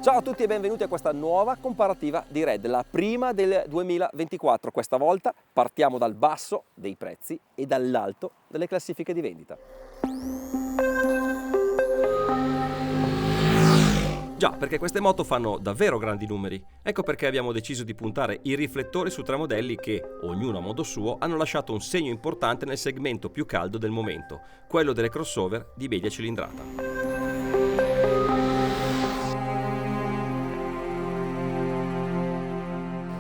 Ciao a tutti e benvenuti a questa nuova comparativa di Red, la prima del 2024. Questa volta partiamo dal basso dei prezzi e dall'alto delle classifiche di vendita. Già, perché queste moto fanno davvero grandi numeri. Ecco perché abbiamo deciso di puntare i riflettori su tre modelli che, ognuno a modo suo, hanno lasciato un segno importante nel segmento più caldo del momento, quello delle crossover di media cilindrata.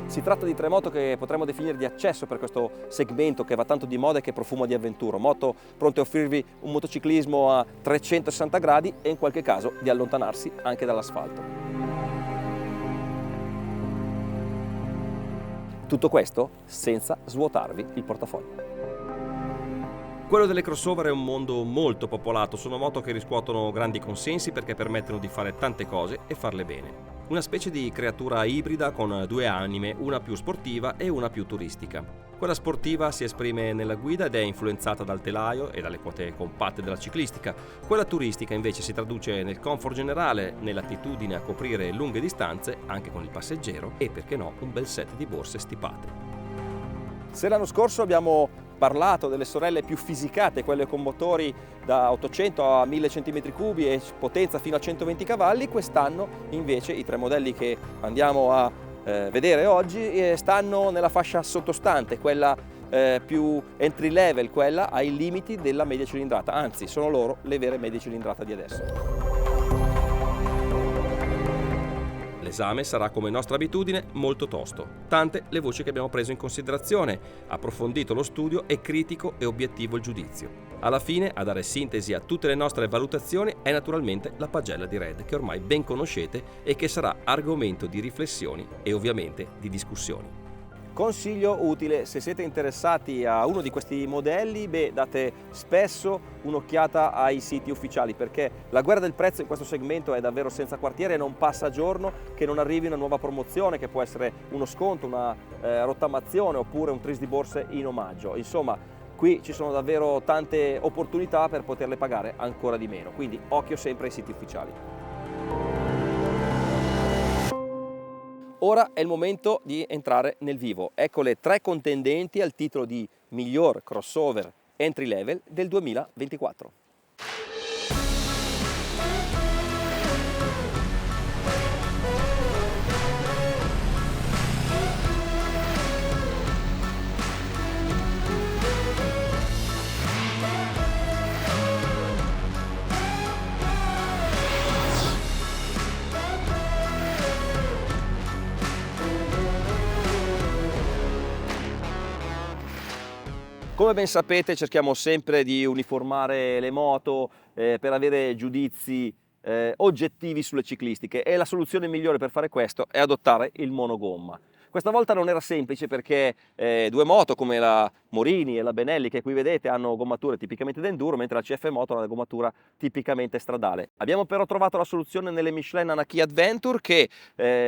Si tratta di tre moto che potremmo definire di accesso per questo segmento che va tanto di moda e che profuma di avventura. Moto pronte a offrirvi un motociclismo a 360 gradi e in qualche caso di allontanarsi anche dall'asfalto. Tutto questo senza svuotarvi il portafoglio. Quello delle crossover è un mondo molto popolato, sono moto che riscuotono grandi consensi perché permettono di fare tante cose e farle bene. Una specie di creatura ibrida con due anime, una più sportiva e una più turistica. Quella sportiva si esprime nella guida ed è influenzata dal telaio e dalle quote compatte della ciclistica. Quella turistica invece si traduce nel comfort generale, nell'attitudine a coprire lunghe distanze anche con il passeggero e, perché no, un bel set di borse stipate. Se l'anno scorso abbiamo parlato delle sorelle più fisicate, quelle con motori da 800 a 1000 cm3 e potenza fino a 120 cavalli, quest'anno invece i tre modelli che andiamo a vedere oggi stanno nella fascia sottostante, quella più entry level, quella ai limiti della media cilindrata, anzi sono loro le vere medie cilindrata di adesso. L'esame sarà, come nostra abitudine, molto tosto. Tante le voci che abbiamo preso in considerazione, approfondito lo studio e critico e obiettivo il giudizio. Alla fine, a dare sintesi a tutte le nostre valutazioni è naturalmente la pagella di Red, che ormai ben conoscete e che sarà argomento di riflessioni e ovviamente di discussioni. Consiglio utile: se siete interessati a uno di questi modelli, date spesso un'occhiata ai siti ufficiali, perché la guerra del prezzo in questo segmento è davvero senza quartiere e non passa giorno che non arrivi una nuova promozione, che può essere uno sconto, una rottamazione oppure un tris di borse in omaggio. Insomma, qui ci sono davvero tante opportunità per poterle pagare ancora di meno, quindi occhio sempre ai siti ufficiali. Ora è il momento di entrare nel vivo. Ecco le tre contendenti al titolo di miglior crossover entry level del 2024. Come ben sapete, cerchiamo sempre di uniformare le moto per avere giudizi oggettivi sulle ciclistiche, e la soluzione migliore per fare questo è adottare il monogomma. Questa volta non era semplice perché due moto come la Morini e la Benelli che qui vedete hanno gommature tipicamente da enduro, mentre la CF Moto ha una gommatura tipicamente stradale. Abbiamo però trovato la soluzione nelle Michelin Anarchy Adventure, che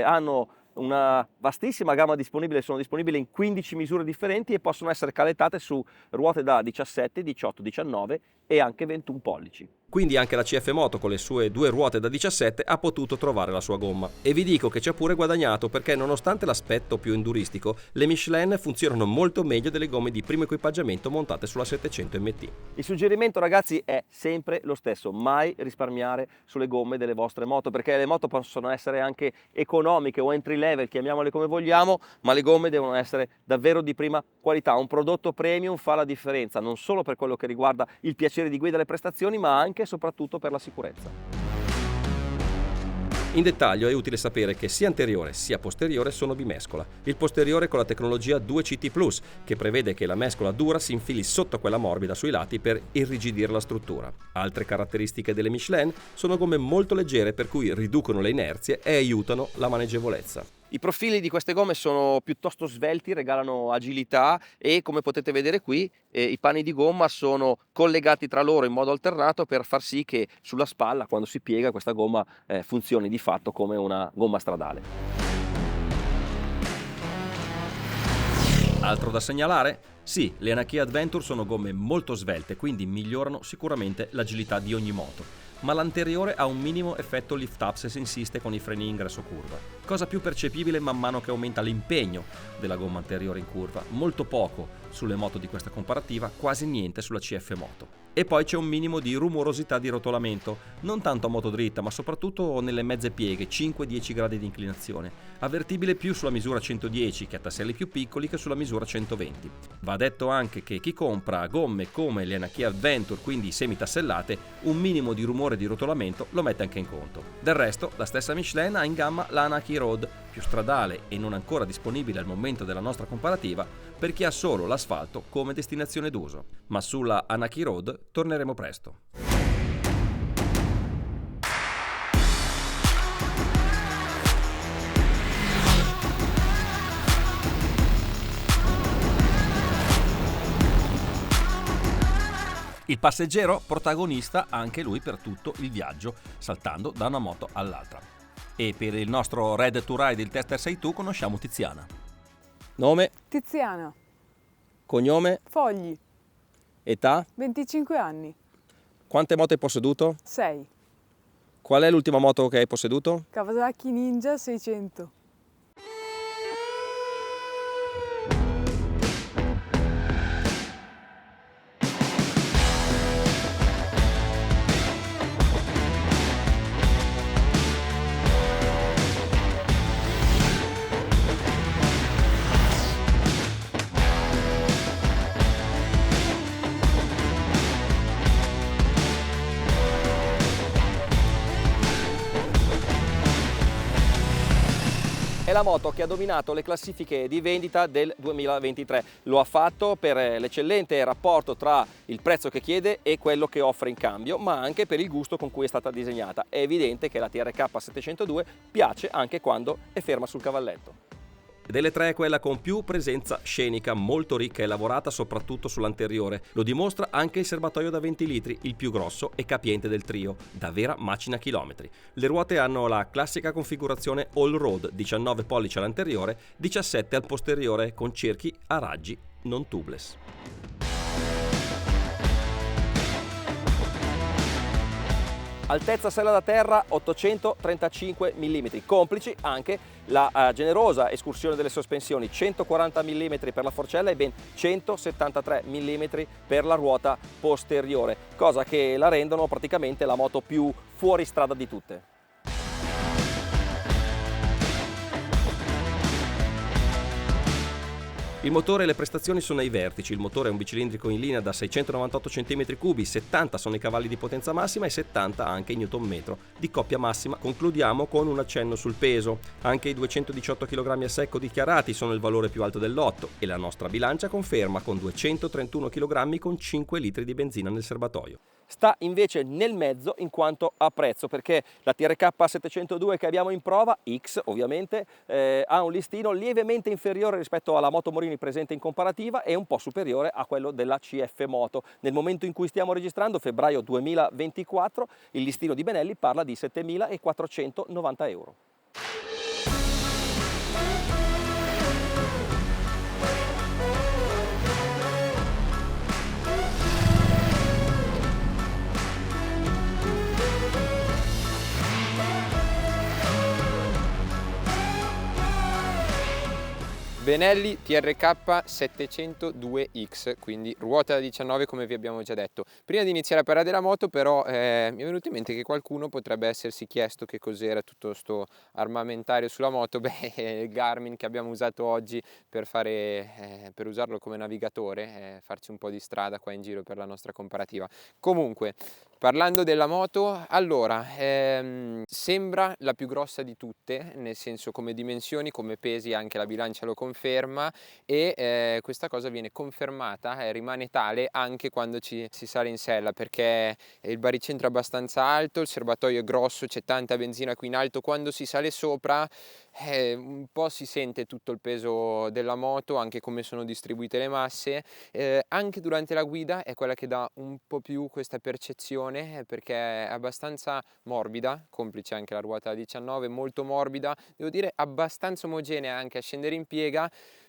hanno una vastissima gamma disponibile, sono disponibili in 15 misure differenti e possono essere calettate su ruote da 17, 18, 19 e anche 21 pollici. Quindi anche la CF Moto con le sue due ruote da 17 ha potuto trovare la sua gomma. E vi dico che ci ha pure guadagnato, perché nonostante l'aspetto più enduristico, le Michelin funzionano molto meglio delle gomme di primo equipaggiamento montate sulla 700 MT. Il suggerimento, ragazzi, è sempre lo stesso: mai risparmiare sulle gomme delle vostre moto, perché le moto possono essere anche economiche o entry level, chiamiamole come vogliamo, ma le gomme devono essere davvero di prima qualità. Un prodotto premium fa la differenza, non solo per quello che riguarda il piacere di guida e le prestazioni, ma anche e soprattutto per la sicurezza. In dettaglio è utile sapere che sia anteriore sia posteriore sono bimescola. Il posteriore con la tecnologia 2CT+, che prevede che la mescola dura si infili sotto quella morbida sui lati per irrigidire la struttura. Altre caratteristiche delle Michelin sono gomme molto leggere, per cui riducono le inerzie e aiutano la maneggevolezza. I profili di queste gomme sono piuttosto svelti, regalano agilità e, come potete vedere qui, i pani di gomma sono collegati tra loro in modo alternato per far sì che sulla spalla, quando si piega, questa gomma funzioni di fatto come una gomma stradale. Altro da segnalare? Sì, le Anarchy Adventure sono gomme molto svelte, quindi migliorano sicuramente l'agilità di ogni moto. ma l'anteriore ha un minimo effetto lift up se si insiste con i freni ingresso curva. Cosa più percepibile man mano che aumenta l'impegno della gomma anteriore in curva, molto poco sulle moto di questa comparativa, quasi niente sulla CF Moto. E poi c'è un minimo di rumorosità di rotolamento, non tanto a moto dritta ma soprattutto nelle mezze pieghe, 5-10 gradi di inclinazione, avvertibile più sulla misura 110 che ha tasselli più piccoli che sulla misura 120. Va detto anche che chi compra gomme come le Anaki Adventure, quindi semitassellate, un minimo di rumore di rotolamento lo mette anche in conto. Del resto, la stessa Michelin ha in gamma la Anaki Road, più stradale e non ancora disponibile al momento della nostra comparativa per chi ha solo l'asfalto come destinazione d'uso. Ma sulla Anaki Road torneremo presto. Il passeggero protagonista anche lui per tutto il viaggio, saltando da una moto all'altra. E per il nostro Red to Ride, il Tester sei tu, conosciamo Tiziana. Nome, Tiziana, cognome, Fogli, età, 25 anni, quante moto hai posseduto? 6, Qual è l'ultima moto che hai posseduto? Kawasaki Ninja 600. È la moto che ha dominato le classifiche di vendita del 2023. Lo ha fatto per l'eccellente rapporto tra il prezzo che chiede e quello che offre in cambio, ma anche per il gusto con cui è stata disegnata. È evidente che la TRK 702 piace anche quando è ferma sul cavalletto. Delle tre è quella con più presenza scenica, molto ricca e lavorata soprattutto sull'anteriore. Lo dimostra anche il serbatoio da 20 litri, il più grosso e capiente del trio, da vera macina chilometri. Le ruote hanno la classica configurazione all-road, 19 pollici all'anteriore, 17 al posteriore con cerchi a raggi non tubeless. Altezza sella da terra 835 mm, complici anche la generosa escursione delle sospensioni, 140 mm per la forcella e ben 173 mm per la ruota posteriore, cosa che la rendono praticamente la moto più fuori strada di tutte. Il motore e le prestazioni sono ai vertici. Il motore è un bicilindrico in linea da 698 cm3, 70 sono i cavalli di potenza massima e 70 anche i Nm di coppia massima. Concludiamo con un accenno sul peso. Anche i 218 kg a secco dichiarati sono il valore più alto del lotto e la nostra bilancia conferma con 231 kg con 5 litri di benzina nel serbatoio. Sta invece nel mezzo in quanto a prezzo, perché la TRK 702 che abbiamo in prova, X ovviamente, ha un listino lievemente inferiore rispetto alla Moto Morini presente in comparativa e un po' superiore a quello della CF Moto. Nel momento in cui stiamo registrando, febbraio 2024, il listino di Benelli parla di 7.490 euro. Benelli TRK 702X, quindi ruota da 19 come vi abbiamo già detto. Prima di iniziare a parlare della moto però mi è venuto in mente che qualcuno potrebbe essersi chiesto che cos'era tutto sto armamentario sulla moto. Beh, il Garmin che abbiamo usato oggi per usarlo come navigatore, farci un po' di strada qua in giro per la nostra comparativa. Comunque, parlando della moto, allora, sembra la più grossa di tutte, nel senso come dimensioni, come pesi, anche la bilancia lo conferma e questa cosa viene confermata, rimane tale anche quando si sale in sella, perché il baricentro è abbastanza alto, il serbatoio è grosso, c'è tanta benzina qui in alto, quando si sale sopra un po' si sente tutto il peso della moto, anche come sono distribuite le masse, anche durante la guida è quella che dà un po' più questa percezione, perché è abbastanza morbida, complice anche la ruota 19, molto morbida, devo dire abbastanza omogenea anche a scendere in piega,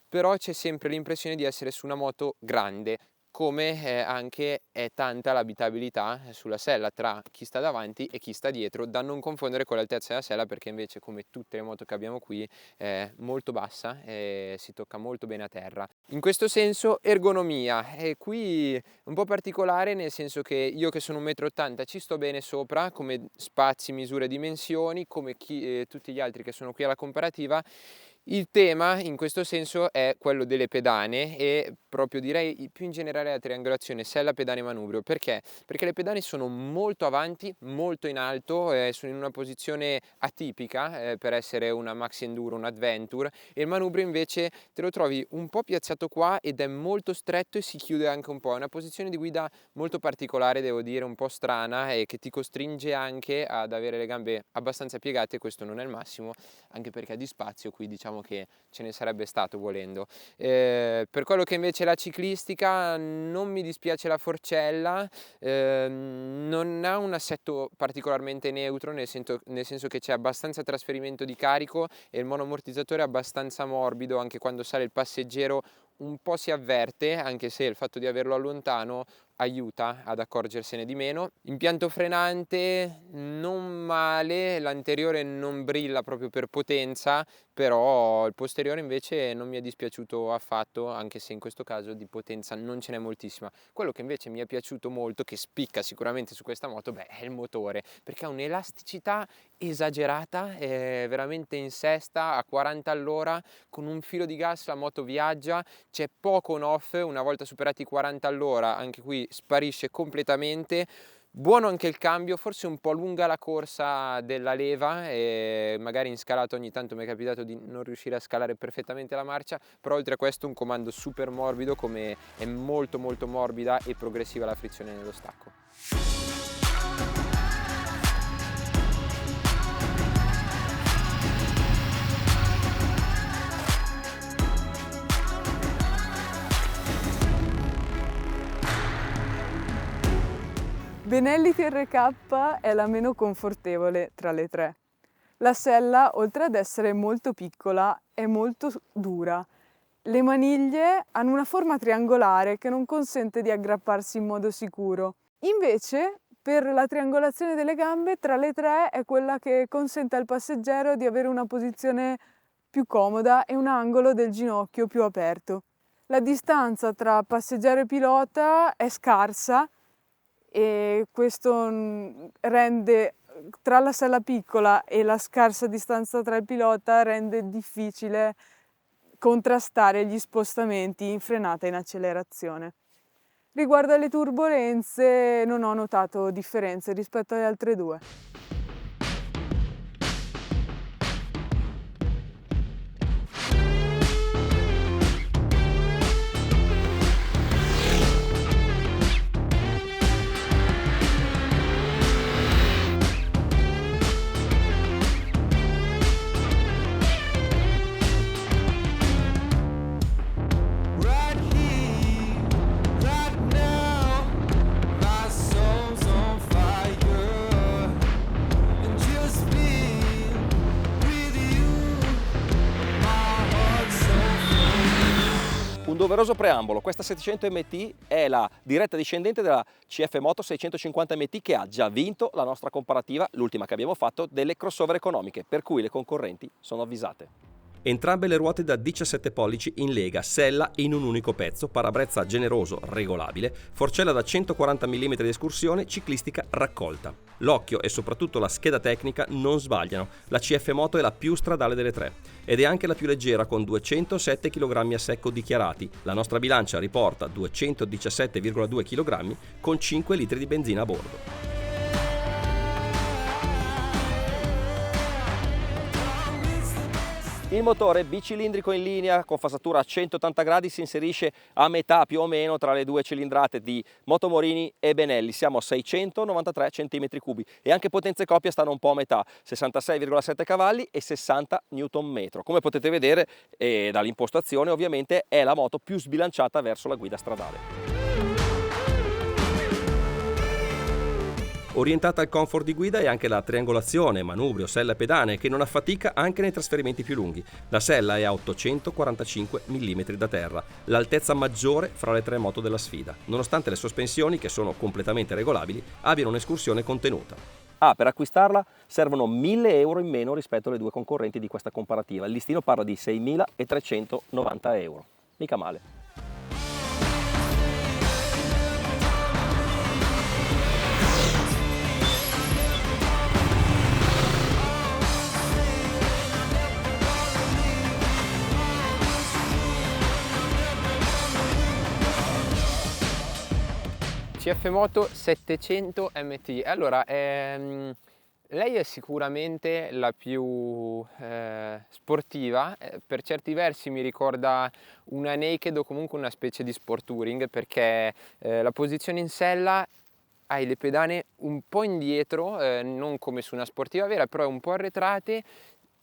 però c'è sempre l'impressione di essere su una moto grande. come anche è tanta l'abitabilità sulla sella tra chi sta davanti e chi sta dietro, da non confondere con l'altezza della sella, perché invece, come tutte le moto che abbiamo qui, è molto bassa e si tocca molto bene a terra. In questo senso ergonomia è qui un po' particolare, nel senso che io, che sono 1,80 m, ci sto bene sopra come spazi, misure, dimensioni, come tutti gli altri che sono qui alla comparativa. Il tema in questo senso è quello delle pedane e proprio direi più in generale la triangolazione sella, pedane, manubrio. Perché? Perché le pedane sono molto avanti, molto in alto, sono in una posizione atipica per essere una maxi enduro, un adventure, e il manubrio invece te lo trovi un po' piazzato qua ed è molto stretto e si chiude anche un po'. È una posizione di guida molto particolare, devo dire, un po' strana, e che ti costringe anche ad avere le gambe abbastanza piegate. Questo non è il massimo, anche perché di spazio qui diciamo che ce ne sarebbe stato volendo. Per quello che invece è la ciclistica, non mi dispiace la forcella, non ha un assetto particolarmente neutro, nel senso che c'è abbastanza trasferimento di carico e il monoammortizzatore è abbastanza morbido. Anche quando sale il passeggero un po' si avverte, anche se il fatto di averlo allontano aiuta ad accorgersene di meno. Impianto frenante non male, l'anteriore non brilla proprio per potenza, però il posteriore invece non mi è dispiaciuto affatto, anche se in questo caso di potenza non ce n'è moltissima. Quello che invece mi è piaciuto molto, che spicca sicuramente su questa moto, è il motore, perché ha un'elasticità esagerata, è veramente in sesta a 40 all'ora, con un filo di gas la moto viaggia, c'è poco on-off, una volta superati i 40 all'ora anche qui sparisce completamente. Buono anche il cambio, forse un po' lunga la corsa della leva e magari in scalata ogni tanto mi è capitato di non riuscire a scalare perfettamente la marcia, però oltre a questo un comando super morbido, come è molto morbida e progressiva la frizione nello stacco. Benelli TRK è la meno confortevole tra le tre. La sella, oltre ad essere molto piccola, è molto dura. Le maniglie hanno una forma triangolare che non consente di aggrapparsi in modo sicuro. Invece, per la triangolazione delle gambe, tra le tre è quella che consente al passeggero di avere una posizione più comoda e un angolo del ginocchio più aperto. La distanza tra passeggero e pilota è scarsa, e questo rende, tra la sella piccola e la scarsa distanza tra il pilota, rende difficile contrastare gli spostamenti in frenata e in accelerazione. Riguardo alle turbolenze non ho notato differenze rispetto alle altre due. Un doveroso preambolo: questa 700 MT è la diretta discendente della CF Moto 650 MT, che ha già vinto la nostra comparativa, l'ultima che abbiamo fatto, delle crossover economiche, per cui le concorrenti sono avvisate. Entrambe le ruote da 17 pollici in lega, sella in un unico pezzo, parabrezza generoso, regolabile, forcella da 140 mm di escursione, ciclistica raccolta. L'occhio e soprattutto la scheda tecnica non sbagliano, la CF Moto è la più stradale delle tre ed è anche la più leggera, con 207 kg a secco dichiarati. La nostra bilancia riporta 217,2 kg con 5 litri di benzina a bordo. Il motore bicilindrico in linea con fasatura a 180 gradi si inserisce a metà più o meno tra le due cilindrate di Motomorini e Benelli. Siamo a 693 cm3 e anche potenza e coppia stanno un po' a metà, 66,7 cavalli e 60 Nm. Come potete vedere dall'impostazione, ovviamente è la moto più sbilanciata verso la guida stradale. Orientata al comfort di guida è anche la triangolazione, manubrio, sella e pedane, che non affatica anche nei trasferimenti più lunghi. La sella è a 845 mm da terra, l'altezza maggiore fra le 3 moto della sfida, nonostante le sospensioni, che sono completamente regolabili, abbiano un'escursione contenuta. Per acquistarla servono 1.000 euro in meno rispetto alle 2 concorrenti di questa comparativa. Il listino parla di 6.390 euro. Mica male. CF Moto 700 MT. Allora, lei è sicuramente la più sportiva, per certi versi mi ricorda una naked o comunque una specie di sport touring, perché la posizione in sella, hai le pedane un po' indietro, non come su una sportiva vera, però un po' arretrate,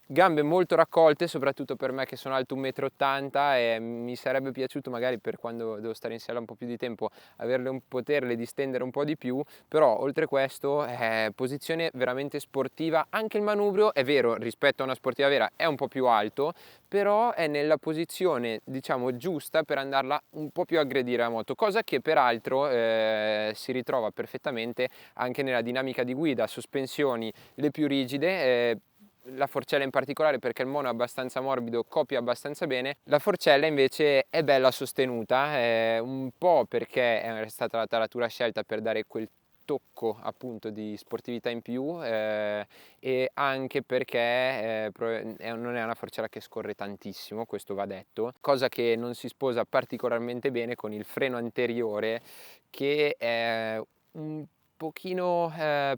gambe molto raccolte, soprattutto per me che sono alto 1,80 m, e mi sarebbe piaciuto magari per quando devo stare in sella un po' più di tempo poterle distendere un po' di più, però oltre questo è posizione veramente sportiva. Anche il manubrio è vero, rispetto a una sportiva vera è un po' più alto, però è nella posizione diciamo giusta per andarla un po' più a aggredire la moto, cosa che peraltro si ritrova perfettamente anche nella dinamica di guida. Sospensioni le più rigide, la forcella in particolare, perché il mono è abbastanza morbido, copia abbastanza bene. La forcella invece è bella sostenuta, un po' perché è stata la taratura scelta per dare quel tocco appunto di sportività in più, e anche perché non è una forcella che scorre tantissimo, questo va detto, cosa che non si sposa particolarmente bene con il freno anteriore, che è un pochino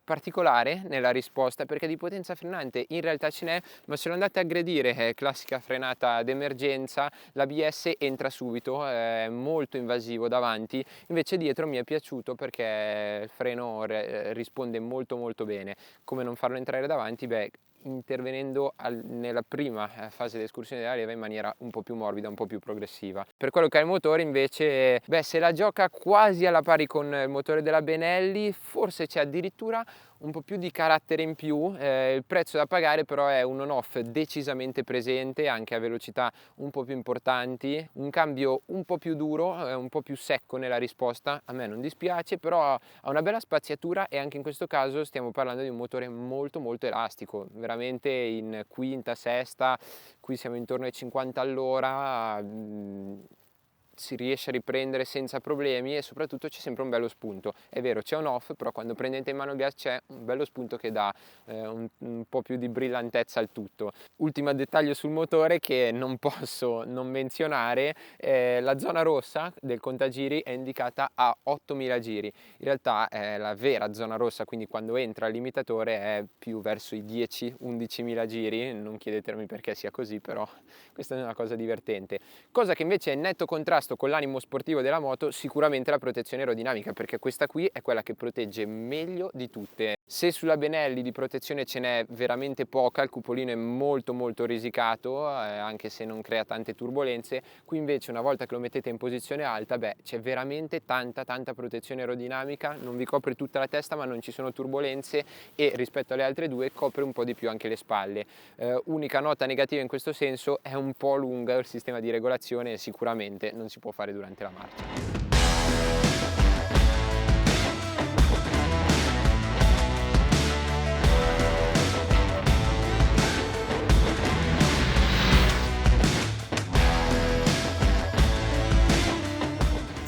particolare nella risposta, perché di potenza frenante in realtà ce n'è, ma se lo andate a aggredire, classica frenata d'emergenza, l'ABS entra subito, è molto invasivo davanti. Invece dietro mi è piaciuto perché il freno risponde molto molto bene. Come non farlo entrare davanti? Beh, intervenendo nella prima fase di escursione della leva in maniera un po' più morbida, un po' più progressiva. Per quello che è il motore invece, beh, se la gioca quasi alla pari con il motore della Benelli, forse c'è addirittura un po' più di carattere in più. Il prezzo da pagare però è un on-off decisamente presente, anche a velocità un po' più importanti, un cambio un po' più duro, un po' più secco nella risposta. A me non dispiace, però ha una bella spaziatura, e anche in questo caso stiamo parlando di un motore molto molto elastico, veramente in quinta, sesta, qui siamo intorno ai 50 all'ora, si riesce a riprendere senza problemi, e soprattutto c'è sempre un bello spunto. È vero, c'è un off, però quando prendete in mano il gas c'è un bello spunto che dà un po' più di brillantezza al tutto. Ultimo dettaglio sul motore che non posso non menzionare, la zona rossa del contagiri è indicata a 8.000 giri. In realtà la vera zona rossa, quindi quando entra il limitatore, è più verso i 10-11.000 giri. Non chiedetemi perché sia così, però questa è una cosa divertente. Cosa che invece è in netto contrasto con l'animo sportivo della moto, sicuramente la protezione aerodinamica, perché questa qui è quella che protegge meglio di tutte. Se sulla Benelli di protezione ce n'è veramente poca, il cupolino è molto molto risicato, anche se non crea tante turbolenze, qui invece una volta che lo mettete in posizione alta, beh, c'è veramente tanta protezione aerodinamica, non vi copre tutta la testa ma non ci sono turbolenze, e rispetto alle altre due copre un po' di più anche le spalle. Unica nota negativa in questo senso, è un po' lunga il sistema di regolazione, e sicuramente non si può fare durante la marcia.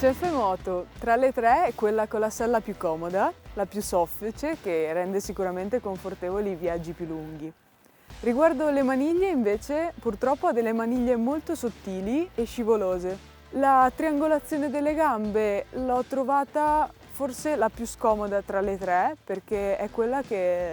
CF Moto tra le 3 è quella con la sella più comoda, la più soffice, che rende sicuramente confortevoli i viaggi più lunghi. Riguardo le maniglie invece, purtroppo ha delle maniglie molto sottili e scivolose. La triangolazione delle gambe l'ho trovata forse la più scomoda tra le 3, perché è quella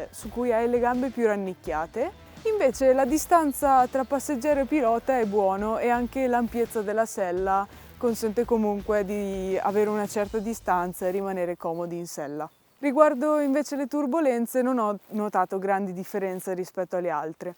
su cui hai le gambe più rannicchiate. Invece la distanza tra passeggero e pilota è buono, e anche l'ampiezza della sella consente comunque di avere una certa distanza e rimanere comodi in sella. Riguardo invece le turbolenze non ho notato grandi differenze rispetto alle altre.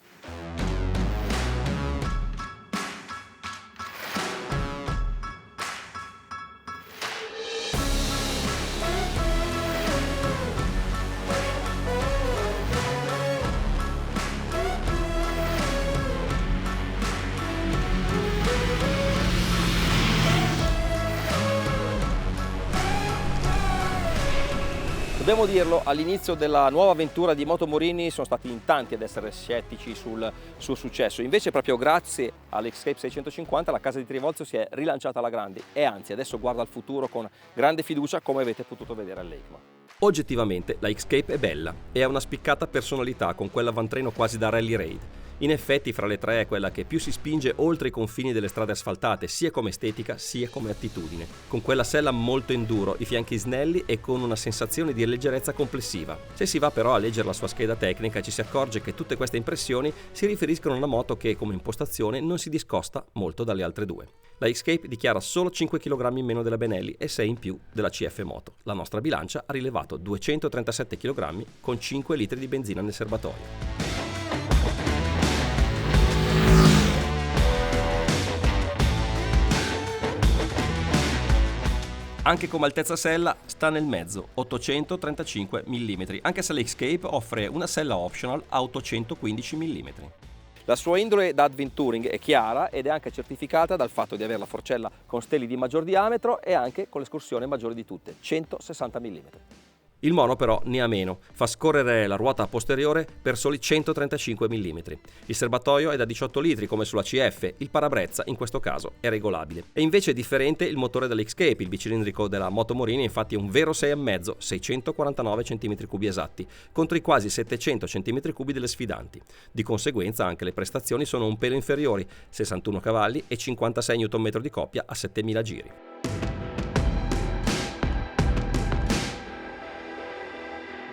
Dobbiamo dirlo, all'inizio della nuova avventura di Moto Morini sono stati in tanti ad essere scettici sul suo successo, invece proprio grazie all'Escape 650 la casa di Trivolzio si è rilanciata alla grande e anzi adesso guarda al futuro con grande fiducia, come avete potuto vedere all'EICMA. Oggettivamente la Escape è bella e ha una spiccata personalità con quell'avantreno quasi da rally raid. In effetti fra le tre è quella che più si spinge oltre i confini delle strade asfaltate, sia come estetica sia come attitudine, con quella sella molto enduro, i fianchi snelli e con una sensazione di leggerezza complessiva. Se si va però a leggere la sua scheda tecnica ci si accorge che tutte queste impressioni si riferiscono a una moto che come impostazione non si discosta molto dalle altre due. La Escape dichiara solo 5 kg in meno della Benelli e 6 in più della CF Moto. La nostra bilancia ha rilevato 237 kg con 5 litri di benzina nel serbatoio. Anche come altezza sella sta nel mezzo, 835 mm, anche se l'Escape offre una sella optional a 815 mm. La sua indole da adventuring è chiara ed è anche certificata dal fatto di avere la forcella con steli di maggior diametro e anche con l'escursione maggiore di tutte, 160 mm. Il mono però ne ha meno, fa scorrere la ruota posteriore per soli 135 mm. Il serbatoio è da 18 litri come sulla CF, il parabrezza in questo caso è regolabile. E invece è differente il motore dell'Escape, il bicilindrico della Moto Morini infatti è un vero 6,5, 649 cm3 esatti, contro i quasi 700 cm3 delle sfidanti. Di conseguenza anche le prestazioni sono un pelo inferiori, 61 cavalli e 56 Nm di coppia a 7000 giri.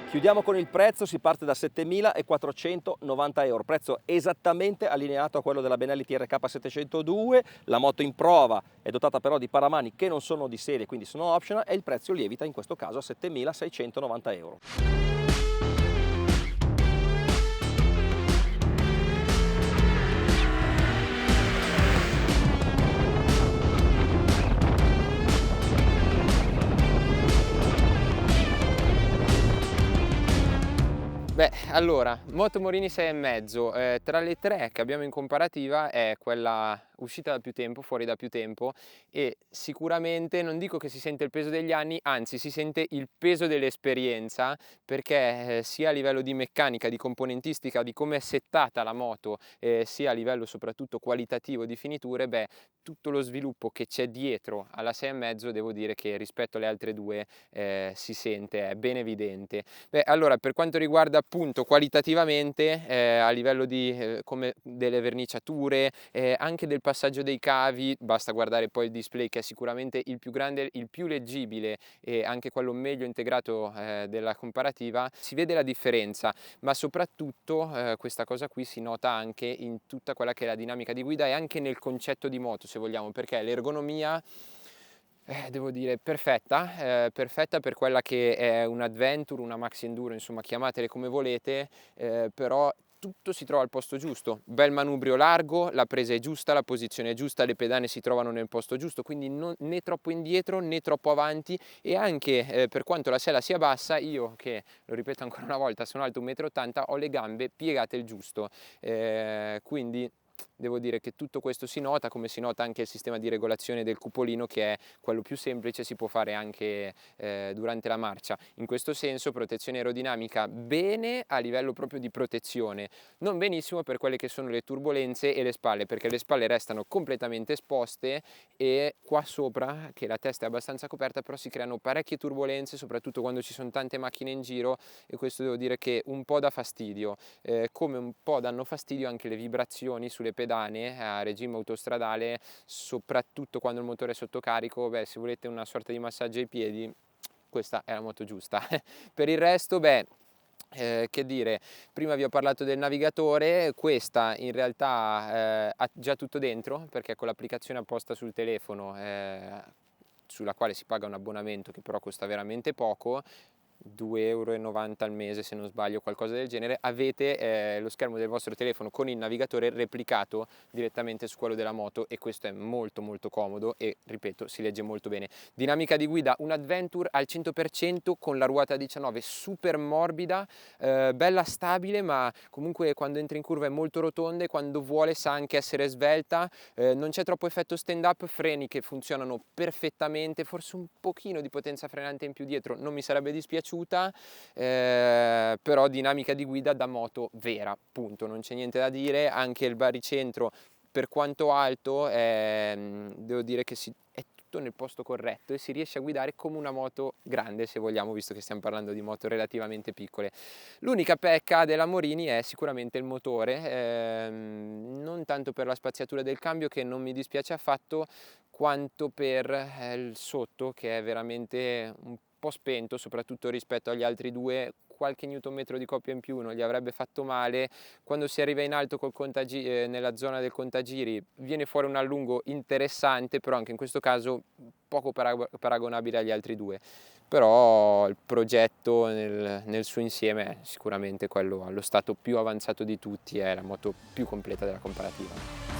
Chiudiamo con il prezzo, si parte da 7.490 euro, prezzo esattamente allineato a quello della Benelli TRK 702, la moto in prova è dotata però di paramani che non sono di serie, quindi sono optional e il prezzo lievita in questo caso a 7.690 euro. Beh, allora, Moto Morini 6,5, tra le tre che abbiamo in comparativa è quella uscita da più tempo, fuori da più tempo e sicuramente non dico che si sente il peso degli anni, anzi si sente il peso dell'esperienza perché sia a livello di meccanica, di componentistica, di come è settata la moto, sia a livello soprattutto qualitativo di finiture, beh, tutto lo sviluppo che c'è dietro alla 6,5 devo dire che rispetto alle altre due si sente, è ben evidente. Beh, allora per quanto riguarda appunto qualitativamente a livello di come delle verniciature, anche del passaggio dei cavi, basta guardare poi il display che è sicuramente il più grande, il più leggibile e anche quello meglio integrato della comparativa, si vede la differenza, ma soprattutto questa cosa qui si nota anche in tutta quella che è la dinamica di guida e anche nel concetto di moto se vogliamo, perché l'ergonomia devo dire perfetta, perfetta per quella che è un adventure, una maxi enduro, insomma chiamatele come volete, però tutto si trova al posto giusto, bel manubrio largo, la presa è giusta, la posizione è giusta, le pedane si trovano nel posto giusto, quindi né troppo indietro né troppo avanti e anche per quanto la sella sia bassa, io che, lo ripeto ancora una volta, sono alto 1,80 m, ho le gambe piegate il giusto, quindi devo dire che tutto questo si nota, come si nota anche il sistema di regolazione del cupolino che è quello più semplice, si può fare anche durante la marcia. In questo senso protezione aerodinamica bene a livello proprio di protezione, non benissimo per quelle che sono le turbolenze e le spalle, perché le spalle restano completamente esposte e qua sopra, che la testa è abbastanza coperta, però si creano parecchie turbolenze, soprattutto quando ci sono tante macchine in giro e questo devo dire che un po' dà fastidio, come un po' danno fastidio anche le vibrazioni sulle pedane a regime autostradale, soprattutto quando il motore è sotto carico. Beh, se volete una sorta di massaggio ai piedi, questa è la moto giusta. Per il resto, beh, che dire, prima vi ho parlato del navigatore, questa in realtà ha già tutto dentro perché con l'applicazione apposta sul telefono sulla quale si paga un abbonamento che però costa veramente poco, 2,90 € al mese se non sbaglio, qualcosa del genere, avete lo schermo del vostro telefono con il navigatore replicato direttamente su quello della moto e questo è molto molto comodo e ripeto si legge molto bene. Dinamica di guida, un adventure al 100% con la ruota 19 super morbida, bella stabile ma comunque quando entra in curva è molto rotonda e quando vuole sa anche essere svelta, non c'è troppo effetto stand up, freni che funzionano perfettamente, forse un pochino di potenza frenante in più dietro non mi sarebbe dispiaciuto, conosciuta, però dinamica di guida da moto vera, punto, non c'è niente da dire. Anche il baricentro, per quanto alto, devo dire che è tutto nel posto corretto e si riesce a guidare come una moto grande, se vogliamo, visto che stiamo parlando di moto relativamente piccole. L'unica pecca della Morini è sicuramente il motore, non tanto per la spaziatura del cambio, che non mi dispiace affatto, quanto per il sotto, che è veramente un po' spento, soprattutto rispetto agli altri due. Qualche newtonmetro di coppia in più non gli avrebbe fatto male. Quando si arriva in alto nella zona del contagiri viene fuori un allungo interessante, però anche in questo caso poco paragonabile agli altri due. Però il progetto nel suo insieme è sicuramente quello allo stato più avanzato di tutti, è la moto più completa della comparativa.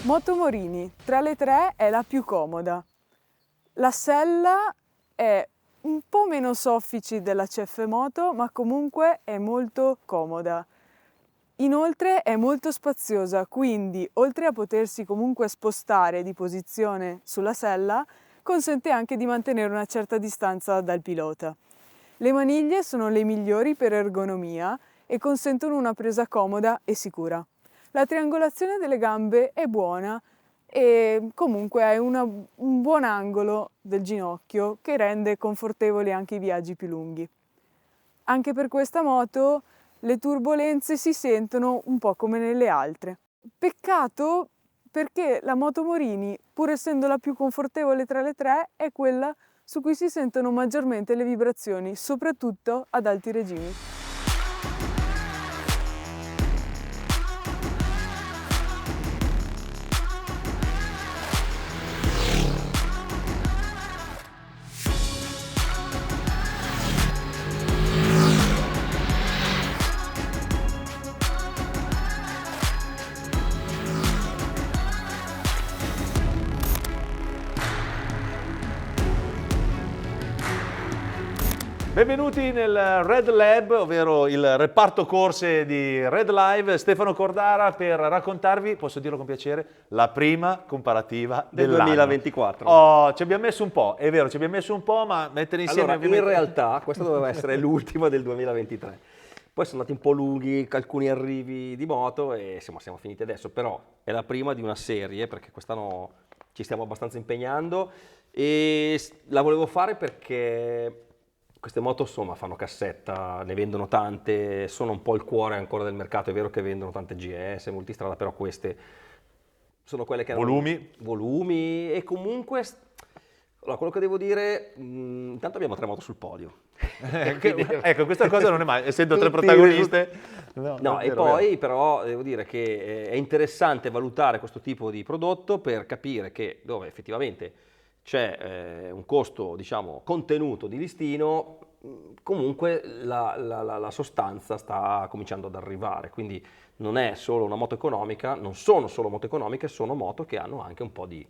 Moto Morini, tra le tre è la più comoda. La sella è un po' meno soffici della CF Moto, ma comunque è molto comoda. Inoltre è molto spaziosa, quindi oltre a potersi comunque spostare di posizione sulla sella, consente anche di mantenere una certa distanza dal pilota. Le maniglie sono le migliori per ergonomia e consentono una presa comoda e sicura. La triangolazione delle gambe è buona e comunque hai un buon angolo del ginocchio che rende confortevoli anche i viaggi più lunghi. Anche per questa moto le turbolenze si sentono un po' come nelle altre. Peccato perché la moto Morini, pur essendo la più confortevole tra le tre, è quella su cui si sentono maggiormente le vibrazioni, soprattutto ad alti regimi. Benvenuti nel Red Lab, ovvero il reparto corse di Red Live. Stefano Cordara per raccontarvi, posso dirlo con piacere, la prima comparativa del dell'anno. 2024. Oh, ci abbiamo messo un po', è vero, ci abbiamo messo un po', ma mettere insieme... Allora, in realtà questa doveva essere l'ultima del 2023. Poi sono andati un po' lunghi alcuni arrivi di moto e siamo finiti adesso, però è la prima di una serie perché quest'anno ci stiamo abbastanza impegnando e la volevo fare perché queste moto insomma fanno cassetta, ne vendono tante, sono un po' il cuore ancora del mercato. È vero che vendono tante GS, multistrada, però queste sono quelle che hanno volumi e comunque... Allora, quello che devo dire, intanto abbiamo 3 moto sul podio. Ecco, questa cosa non è mai, essendo 3 protagoniste. No, e poi però devo dire che è interessante valutare questo tipo di prodotto per capire che dove effettivamente c'è un costo, diciamo, contenuto di listino, comunque la sostanza sta cominciando ad arrivare, quindi non è solo una moto economica, non sono solo moto economiche, sono moto che hanno anche un po' di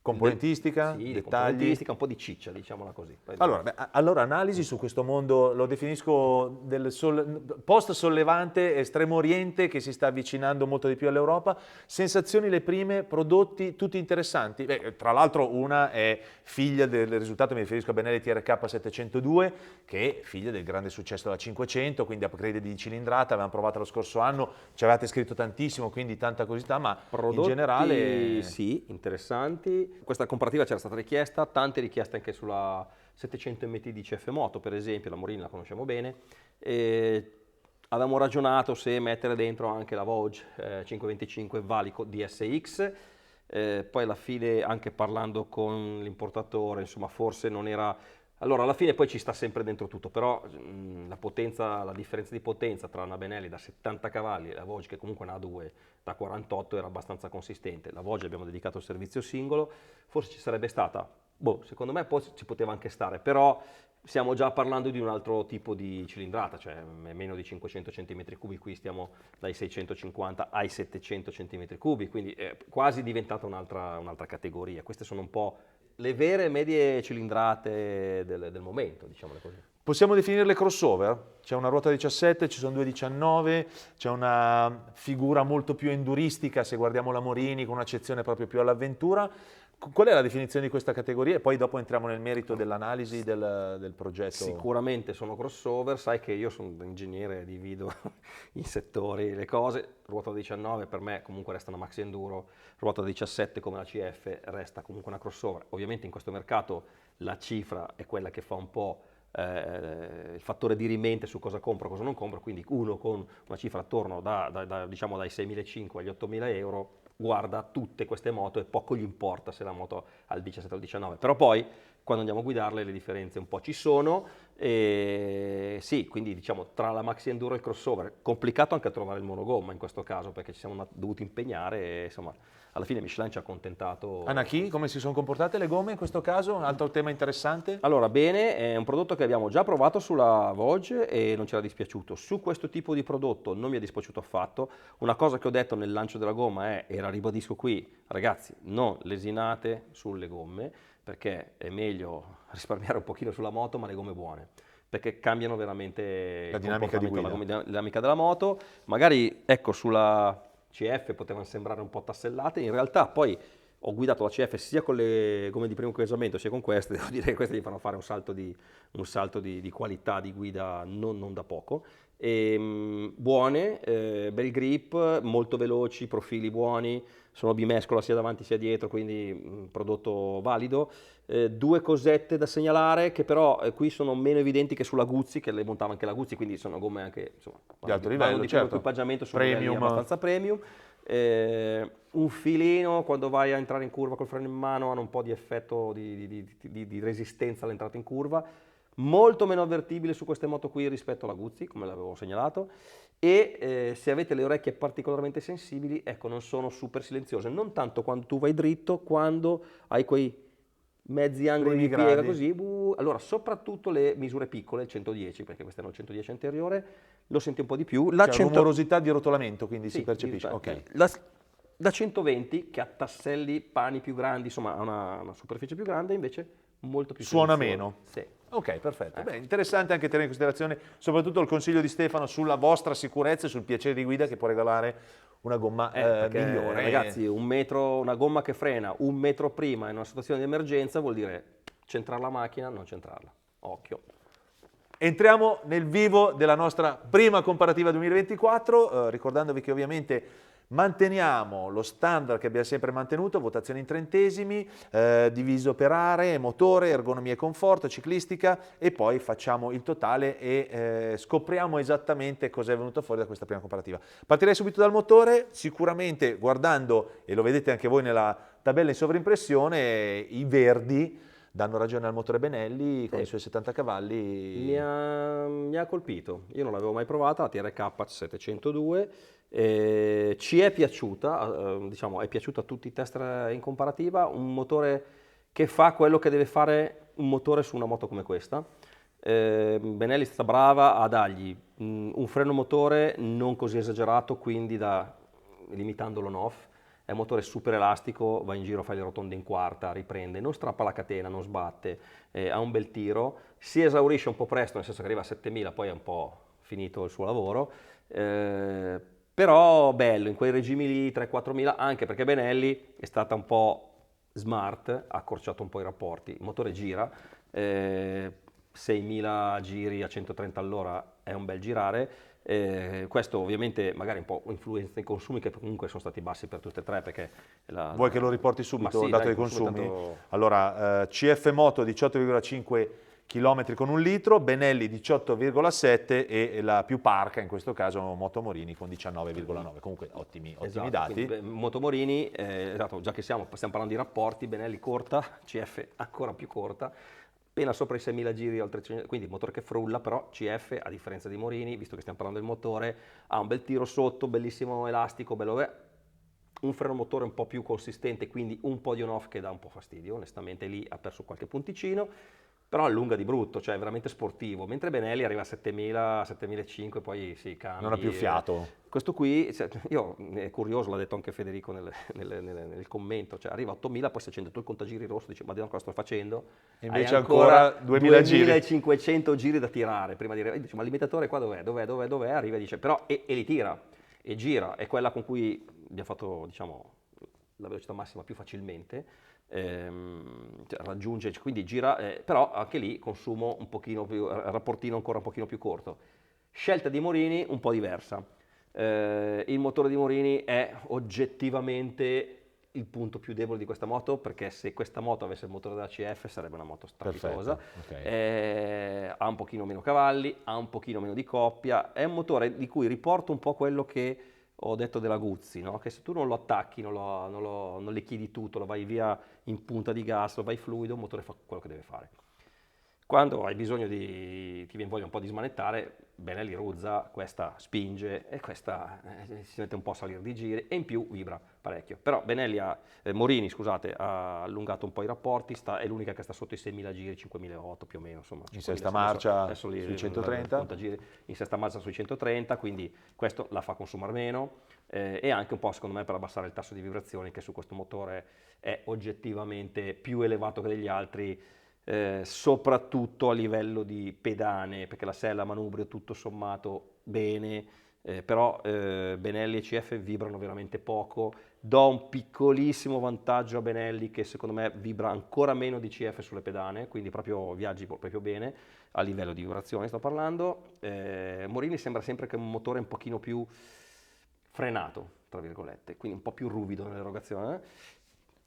componentistica, sì, dettagli. Componentistica, un po' di ciccia, diciamola così. Allora, analisi su questo mondo, lo definisco post-sollevante, estremo oriente, che si sta avvicinando molto di più all'Europa. Sensazioni le prime, prodotti tutti interessanti. Tra l'altro una è figlia del risultato, mi riferisco a Benelli TRK 702, che è figlia del grande successo della 500, quindi upgrade di cilindrata, avevamo provato lo scorso anno, ci avevate scritto tantissimo, quindi tanta curiosità, ma prodotti, in generale... Sì, interessanti. Questa comparativa c'era stata richiesta, tante richieste anche sulla 700 MT di CF Moto, per esempio, la Morini la conosciamo bene. Avevamo ragionato se mettere dentro anche la Vogue 525 Valico DSX, poi alla fine anche parlando con l'importatore, insomma forse non era... Allora alla fine poi ci sta sempre dentro tutto, però la differenza di potenza tra una Benelli da 70 cavalli e la Vogue, che comunque ne ha 2 da 48, era abbastanza consistente. La Vogue abbiamo dedicato il servizio singolo, forse ci sarebbe stata, secondo me poi ci poteva anche stare, però stiamo già parlando di un altro tipo di cilindrata, cioè meno di 500 cm3, qui stiamo dai 650 ai 700 cm3, quindi è quasi diventata un'altra categoria. Queste sono un po' le vere medie cilindrate del momento, diciamole così. Possiamo definirle crossover? C'è una ruota 17, ci sono due 19, c'è una figura molto più enduristica se guardiamo la Morini con un'accezione proprio più all'avventura. Qual è la definizione di questa categoria? E poi dopo entriamo nel merito dell'analisi del progetto. Sicuramente sono crossover, sai che io sono un ingegnere, divido i settori, le cose. Ruota 19 per me comunque resta una maxi enduro, ruota 17 come la CF resta comunque una crossover. Ovviamente in questo mercato la cifra è quella che fa un po' il fattore di rimente su cosa compro e cosa non compro, quindi uno con una cifra attorno diciamo dai 6.500 agli 8.000 euro guarda tutte queste moto e poco gli importa se la moto ha il 17 o il 19, però poi quando andiamo a guidarle le differenze un po' ci sono, e sì, quindi diciamo tra la maxi enduro e il crossover, complicato anche trovare il monogomma in questo caso perché ci siamo dovuti impegnare e insomma alla fine Michelin ci ha accontentato. Anaki, come si sono comportate le gomme in questo caso? Un altro tema interessante? Allora, bene, è un prodotto che abbiamo già provato sulla Vogue e non ci era dispiaciuto. Su questo tipo di prodotto non mi è dispiaciuto affatto. Una cosa che ho detto nel lancio della gomma è, e la ribadisco qui, ragazzi, non lesinate sulle gomme, perché è meglio risparmiare un pochino sulla moto, ma le gomme buone, perché cambiano veramente La dinamica di guida. la dinamica della moto. Magari, ecco, sulla CF potevano sembrare un po' tassellate, in realtà poi ho guidato la CF sia con le gomme di primo equipaggiamento sia con queste, devo dire che queste gli fanno fare un salto di qualità di guida non da poco. Buone, bel grip, molto veloci, profili buoni, sono bimescola sia davanti sia dietro, quindi prodotto valido. Due cosette da segnalare che però qui sono meno evidenti che sulla Guzzi, che le montava anche la Guzzi, quindi sono gomme anche insomma, di alto livello, di certo. equipaggiamento su Premium. modelli abbastanza premium. Un filino quando vai a entrare in curva col freno in mano hanno un po' di effetto di resistenza all'entrata in curva, molto meno avvertibile su queste moto qui rispetto alla Guzzi, come l'avevo segnalato, e se avete le orecchie particolarmente sensibili, ecco, non sono super silenziose, non tanto quando tu vai dritto, quando hai quei mezzi angoli Primi di piega gradi. così, allora soprattutto le misure piccole, il 110, perché questo è il 110 anteriore, lo senti un po' di più. La C'è 100 rumorosità di rotolamento, quindi sì, si percepisce. Ok. Da 120 che ha tasselli, pani più grandi, insomma ha una superficie più grande, invece molto più Suona silenziosa. meno. Sì. Ok, perfetto. Beh, interessante anche tenere in considerazione soprattutto il consiglio di Stefano sulla vostra sicurezza e sul piacere di guida che può regalare una gomma Perché, migliore. ragazzi, un metro, una gomma che frena un metro prima in una situazione di emergenza vuol dire centrare la macchina, non centrarla. Occhio. Entriamo nel vivo della nostra prima comparativa 2024, ricordandovi che ovviamente manteniamo lo standard che abbiamo sempre mantenuto, votazione in trentesimi, diviso per aree, motore, ergonomia e conforto, ciclistica, e poi facciamo il totale e scopriamo esattamente cosa è venuto fuori da questa prima comparativa. Partirei subito dal motore, sicuramente guardando, e lo vedete anche voi nella tabella in sovrimpressione, i verdi danno ragione al motore Benelli con i suoi 70 cavalli. Mi ha colpito, io non l'avevo mai provata, la TRK 702, ci è piaciuta, diciamo è piaciuta a tutti i test in comparativa, un motore che fa quello che deve fare un motore su una moto come questa. Benelli è stata brava a dargli un freno motore non così esagerato, quindi limitandolo on-off. È un motore super elastico, va in giro, fa le rotonde in quarta, riprende, non strappa la catena, non sbatte, ha un bel tiro, si esaurisce un po' presto, nel senso che arriva a 7000, poi è un po' finito il suo lavoro, però bello, in quei regimi lì, 3-4.000, anche perché Benelli è stata un po' smart, ha accorciato un po' i rapporti, il motore gira, 6.000 giri a 130 all'ora è un bel girare. Questo ovviamente magari un po' influenza i consumi che comunque sono stati bassi per tutte e tre, perché Vuoi che lo riporti subito, sì, il dato dai, dei il consumo consumi? è tanto- Allora, CF Moto 18,5 km con un litro, Benelli 18,7 e la più parca in questo caso Moto Morini con 19,9. Comunque ottimi Esatto, dati. quindi, Motomorini, esatto, già che stiamo parlando di rapporti, Benelli corta, CF ancora più corta, appena sopra i 6.000 giri, oltre 300, quindi motore che frulla, però CF, a differenza di Morini, visto che stiamo parlando del motore, ha un bel tiro sotto, bellissimo elastico, un freno motore un po' più consistente, quindi un po' di on-off che dà un po' fastidio, onestamente lì ha perso qualche punticino. però allunga di brutto, cioè è veramente sportivo, mentre Benelli arriva a 7000, 7500, poi si cambia. Non ha più fiato. Questo qui, cioè, io, è curioso, l'ha detto anche Federico nel commento, cioè arriva a 8000, poi si accende tu il contagiri rosso, dice ma Dio, cosa sto facendo? Invece Hai ancora 2000 giri. 2500 giri da tirare, prima di dire, dice, ma il limitatore qua dov'è? Arriva e dice, però, e li tira, e gira, è quella con cui abbiamo fatto, diciamo, la velocità massima più facilmente, cioè raggiunge, quindi gira, però anche lì consumo un pochino più, rapportino ancora un pochino più corto. Scelta di Morini un po' diversa. Il motore di Morini è oggettivamente il punto più debole di questa moto, perché se questa moto avesse il motore della CF sarebbe una moto strepitosa. Okay. Ha un pochino meno cavalli, ha un pochino meno di coppia, è un motore di cui riporto un po' quello che ho detto della Guzzi, no? Che se tu non lo attacchi, non le chiedi tutto, lo vai via in punta di gas, lo vai fluido, il motore fa quello che deve fare. Quando hai bisogno ti viene voglia un po' di smanettare, Benelli ruzza, questa spinge e questa si mette un po' a salire di giri e in più vibra parecchio. Però Morini, scusate, ha allungato un po' i rapporti, è l'unica che sta sotto i 6.000 giri, 5.800 più o meno. Insomma, In sesta marcia adesso sui 130. In sesta marcia sui 130, quindi questo la fa consumare meno e anche un po' secondo me per abbassare il tasso di vibrazioni che su questo motore è oggettivamente più elevato che degli altri. Soprattutto a livello di pedane, perché la sella, manubrio, tutto sommato bene, però Benelli e CF vibrano veramente poco. Do un piccolissimo vantaggio a Benelli che secondo me vibra ancora meno di CF sulle pedane, quindi proprio viaggi proprio bene, a livello di vibrazione sto parlando. Morini sembra sempre che è un motore un pochino più frenato, tra virgolette, quindi un po' più ruvido nell'erogazione.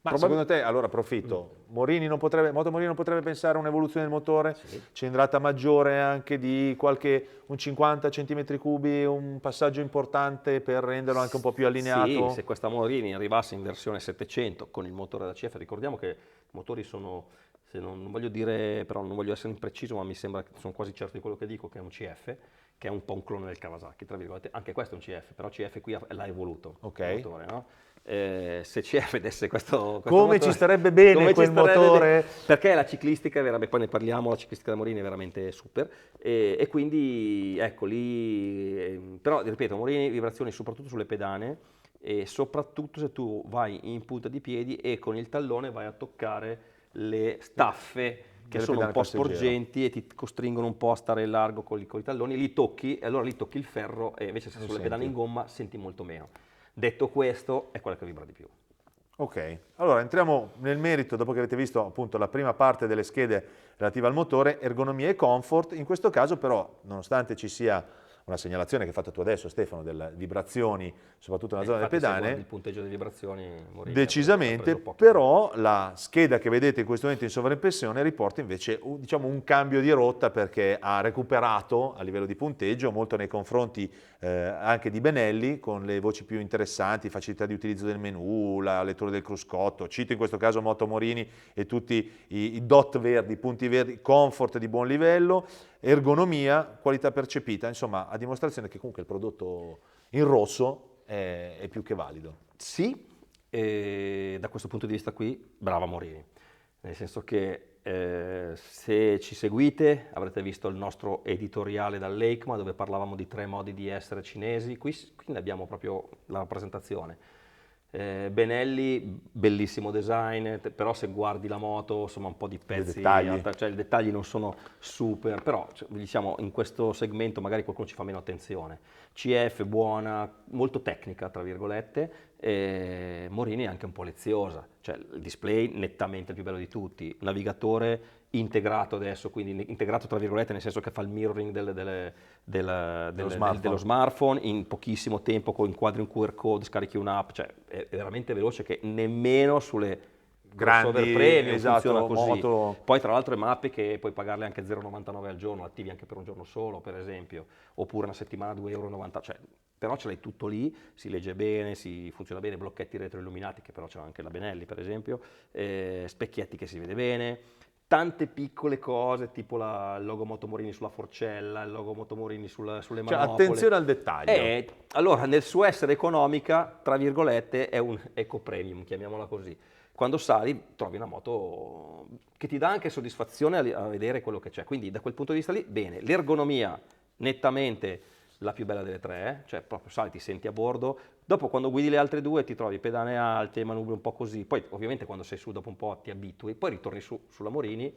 Ma secondo te, allora approfitto, Moto Morini non potrebbe pensare a un'evoluzione del motore, Sì. cilindrata maggiore anche di un 50 cm3, un passaggio importante per renderlo anche un po' più allineato? Sì, se questa Morini arrivasse in versione 700 con il motore da CF, ricordiamo che i motori sono, se non voglio dire, però non voglio essere impreciso, ma mi sembra, sono quasi certo di quello che dico, che è un CF, che è un po' un clone del Kawasaki, tra virgolette, anche questo è un CF, però CF qui l'ha evoluto, Ok. il motore, no? Se CF vedesse questo Come motore, ci starebbe bene come ci quel starebbe motore? bene, perché la ciclistica è veramente, poi ne parliamo, la ciclistica da Morini è veramente super e quindi ecco lì, però ripeto, Morini vibrazioni soprattutto sulle pedane e soprattutto se tu vai in punta di piedi e con il tallone vai a toccare le staffe che Delle sono un pedane po' passeggero. sporgenti e ti costringono un po' a stare largo con i talloni, li tocchi e allora lì tocchi il ferro e invece se Lo sulle senti. pedane in gomma senti molto meno. Detto questo, è quella che vibra di più. Ok, allora entriamo nel merito dopo che avete visto appunto la prima parte delle schede relative al motore, ergonomia e comfort. In questo caso però, nonostante ci sia una segnalazione che hai fatto tu adesso Stefano delle vibrazioni, soprattutto nella zona delle Infatti, se pedane, guardi il punteggio delle vibrazioni, Morini decisamente, ha preso pochi però la scheda che vedete in questo momento in sovraimpressione riporta invece diciamo, un cambio di rotta perché ha recuperato a livello di punteggio molto nei confronti anche di Benelli con le voci più interessanti, facilità di utilizzo del menu, la lettura del cruscotto, cito in questo caso Moto Morini e tutti i dot verdi, i punti verdi, comfort di buon livello, ergonomia, qualità percepita, insomma a dimostrazione che comunque il prodotto in rosso è più che valido. Sì, e da questo punto di vista qui, brava Morini, nel senso che se ci seguite avrete visto il nostro editoriale dall'EICMA dove parlavamo di 3 modi di essere cinesi, qui ne abbiamo proprio la rappresentazione. Benelli, bellissimo design, però se guardi la moto, insomma un po' di pezzi, cioè i dettagli non sono super, però diciamo in questo segmento magari qualcuno ci fa meno attenzione. CF buona, molto tecnica tra virgolette, Morini è anche un po' leziosa, cioè il display nettamente il più bello di tutti, navigatore integrato adesso, quindi integrato tra virgolette nel senso che fa il mirroring dello smartphone in pochissimo tempo, con inquadri un QR code, scarichi un'app, cioè è veramente veloce che nemmeno sulle grandi premium funziona così. Moto. Poi tra l'altro è mappe che puoi pagarle anche 0,99 al giorno, attivi anche per un giorno solo per esempio, oppure una settimana 2,90 €, cioè, però ce l'hai tutto lì, si legge bene, si funziona bene, blocchetti retroilluminati che però c'è anche la Benelli per esempio, specchietti che si vede bene, tante piccole cose tipo il logo Moto Morini sulla forcella, il logo Moto Morini sulle manopole. Cioè attenzione al dettaglio. Allora nel suo essere economica, tra virgolette, è un eco premium, chiamiamola così. quando sali trovi una moto che ti dà anche soddisfazione a vedere quello che c'è, quindi da quel punto di vista lì, bene. L'ergonomia, nettamente la più bella delle tre, cioè proprio sali, ti senti a bordo, dopo quando guidi le altre due ti trovi pedane alte, manubri un po' così, poi ovviamente quando sei su dopo un po' ti abitui, poi ritorni sulla Morini,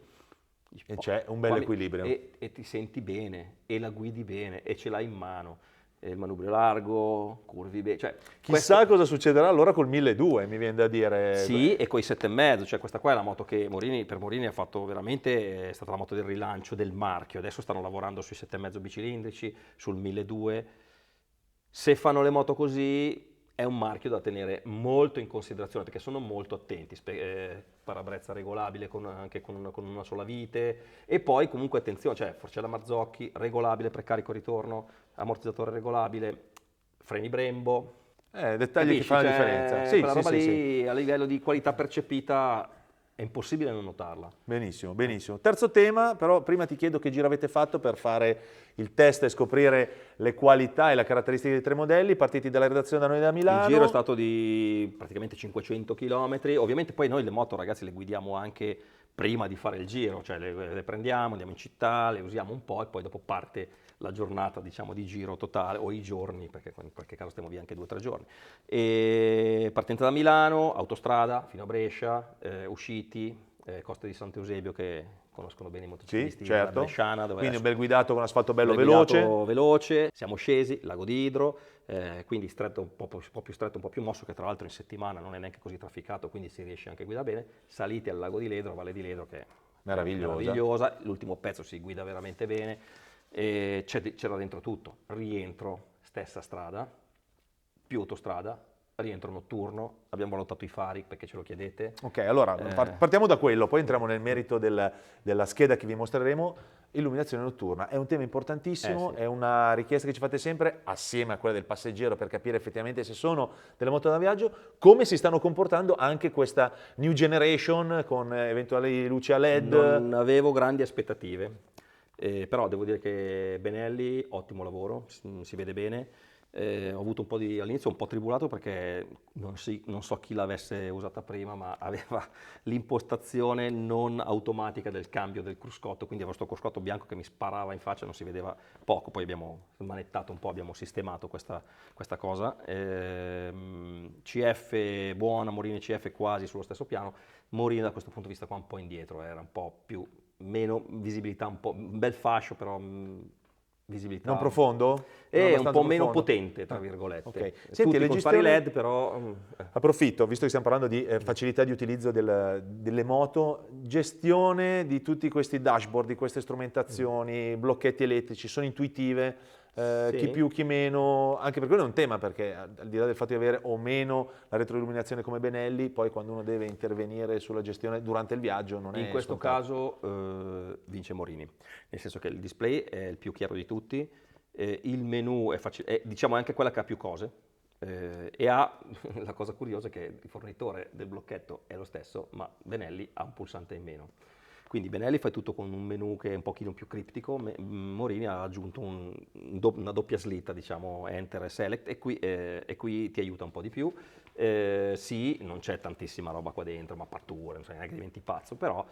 dici, E c'è un bel equilibrio. e ti senti bene, e la guidi bene, e ce l'hai in mano. E il manubrio largo, curvi bene, cioè Chissà cosa succederà allora col 1200, mi viene da dire. sì, e coi 7,5, cioè questa qua è la moto che per Morini ha fatto veramente, è stata la moto del rilancio del marchio, adesso stanno lavorando sui 7,5 bicilindrici, sul 1200, se fanno le moto così è un marchio da tenere molto in considerazione perché sono molto attenti, parabrezza regolabile anche con una sola vite, e poi comunque attenzione, cioè forcella Marzocchi, regolabile, precarico ritorno, ammortizzatore regolabile, freni Brembo. Dettagli che Capisci? fanno la Cioè, differenza. Sì, quella sì, roba sì, sì. lì a livello di qualità percepita è impossibile non notarla. Benissimo, benissimo. Terzo tema, però prima ti chiedo che giro avete fatto per fare il test e scoprire le qualità e le caratteristiche dei tre modelli, partiti dalla redazione da noi da Milano. Il giro è stato di praticamente 500 km, ovviamente poi noi le moto ragazzi le guidiamo anche prima di fare il giro, cioè le prendiamo, andiamo in città, le usiamo un po' e poi dopo parte la giornata diciamo di giro totale o i giorni, perché in qualche caso stiamo via anche 2 o 3 giorni. E partenza da Milano, autostrada fino a Brescia, usciti, Coste di Sant'Eusebio che conoscono bene i motociclisti, Sì, certo. la bresciana, dove Quindi un bel guidato con asfalto bello bel veloce. guidato veloce, siamo scesi, lago di Idro, quindi stretto, un po' più stretto, un po' più mosso, che tra l'altro in settimana non è neanche così trafficato, quindi si riesce anche a guidare bene, saliti al lago di Ledro, Valle di Ledro, che è meravigliosa, l'ultimo pezzo si guida veramente bene, e c'era dentro tutto, rientro, stessa strada, più autostrada, rientro notturno, abbiamo valutato i fari perché ce lo chiedete. Ok, allora partiamo da quello, poi entriamo nel merito della scheda che vi mostreremo. Illuminazione notturna è un tema importantissimo, sì. È una richiesta che ci fate sempre, assieme a quella del passeggero, per capire effettivamente se sono delle moto da viaggio, come si stanno comportando anche questa new generation con eventuali luci a LED. Non avevo grandi aspettative, però devo dire che Benelli, ottimo lavoro, si vede bene. Ho avuto all'inizio un po' tribolato perché non so chi l'avesse usata prima, ma aveva l'impostazione non automatica del cambio del cruscotto, quindi avevo questo cruscotto bianco che mi sparava in faccia, non si vedeva poco, poi abbiamo smanettato un po', abbiamo sistemato questa cosa. CF buona, Morini CF quasi sullo stesso piano, Morini da questo punto di vista qua un po' indietro, era un po' meno visibilità, un bel fascio però visibilità. Non profondo? È un po' meno profondo? potente, tra virgolette. Ok. Tutti Senti, con fari LED, però... Approfitto, visto che stiamo parlando di facilità di utilizzo delle moto, gestione di tutti questi dashboard, di queste strumentazioni, blocchetti elettrici, sono intuitive? Sì. Chi più, chi meno, anche per quello è un tema, perché al di là del fatto di avere o meno la retroilluminazione come Benelli, poi quando uno deve intervenire sulla gestione durante il viaggio non è In questo scontato. caso vince Morini, nel senso che il display è il più chiaro di tutti, il menu è facile, diciamo è anche quella che ha più cose, e ha la cosa curiosa è che il fornitore del blocchetto è lo stesso, ma Benelli ha un pulsante in meno. Quindi Benelli fa tutto con un menu che è un pochino più criptico, Morini ha aggiunto una doppia slitta, diciamo Enter e Select, e qui ti aiuta un po' di più. Sì, non c'è tantissima roba qua dentro, mappature, non so neanche diventi pazzo, però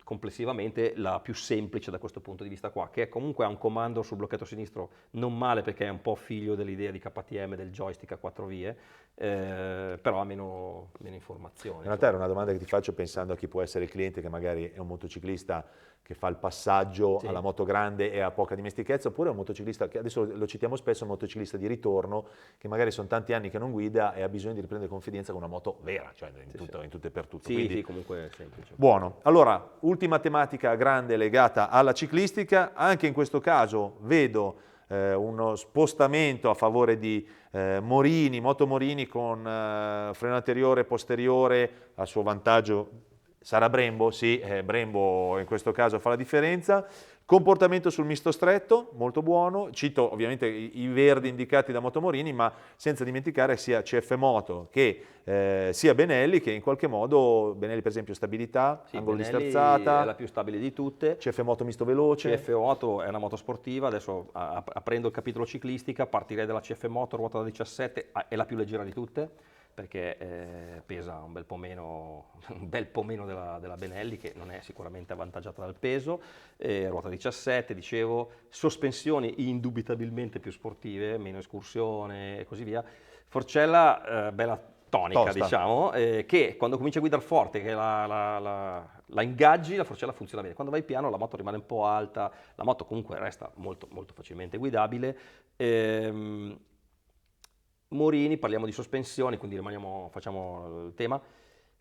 complessivamente la più semplice da questo punto di vista qua, che comunque ha un comando sul blocchetto sinistro non male perché è un po' figlio dell'idea di KTM del joystick a 4 vie, però ha meno informazioni. In realtà era una domanda che ti faccio pensando a chi può essere il cliente che magari è un motociclista che fa il passaggio alla moto grande e ha poca dimestichezza, oppure un motociclista, che adesso lo citiamo spesso, un motociclista di ritorno, che magari sono tanti anni che non guida e ha bisogno di riprendere confidenza con una moto vera, cioè in tutto e per tutto. Sì, Quindi, sì, comunque è semplice. Buono. Allora, ultima tematica grande legata alla ciclistica, anche in questo caso vedo uno spostamento a favore di Morini, Moto Morini con freno anteriore e posteriore, a suo vantaggio sarà Brembo, sì, Brembo in questo caso fa la differenza. Comportamento sul misto stretto, molto buono, cito ovviamente i verdi indicati da Moto Morini, ma senza dimenticare sia CF Moto che sia Benelli, che in qualche modo, Benelli per esempio stabilità, Sì, angolo di Benelli sterzata, è la più stabile di tutte. CF Moto misto veloce. CF Moto è una moto sportiva, adesso aprendo il capitolo ciclistica partirei dalla CF Moto ruota da 17, è la più leggera di tutte, perché pesa un bel po' meno, della Benelli, che non è sicuramente avvantaggiata dal peso, ruota 17, dicevo, sospensioni indubitabilmente più sportive, meno escursione e così via. Forcella bella tonica, Tosta. diciamo, che quando cominci a guidare forte, che la ingaggi, la forcella funziona bene. Quando vai piano la moto rimane un po' alta, la moto comunque resta molto, molto facilmente guidabile. Morini, parliamo di sospensioni, quindi facciamo il tema.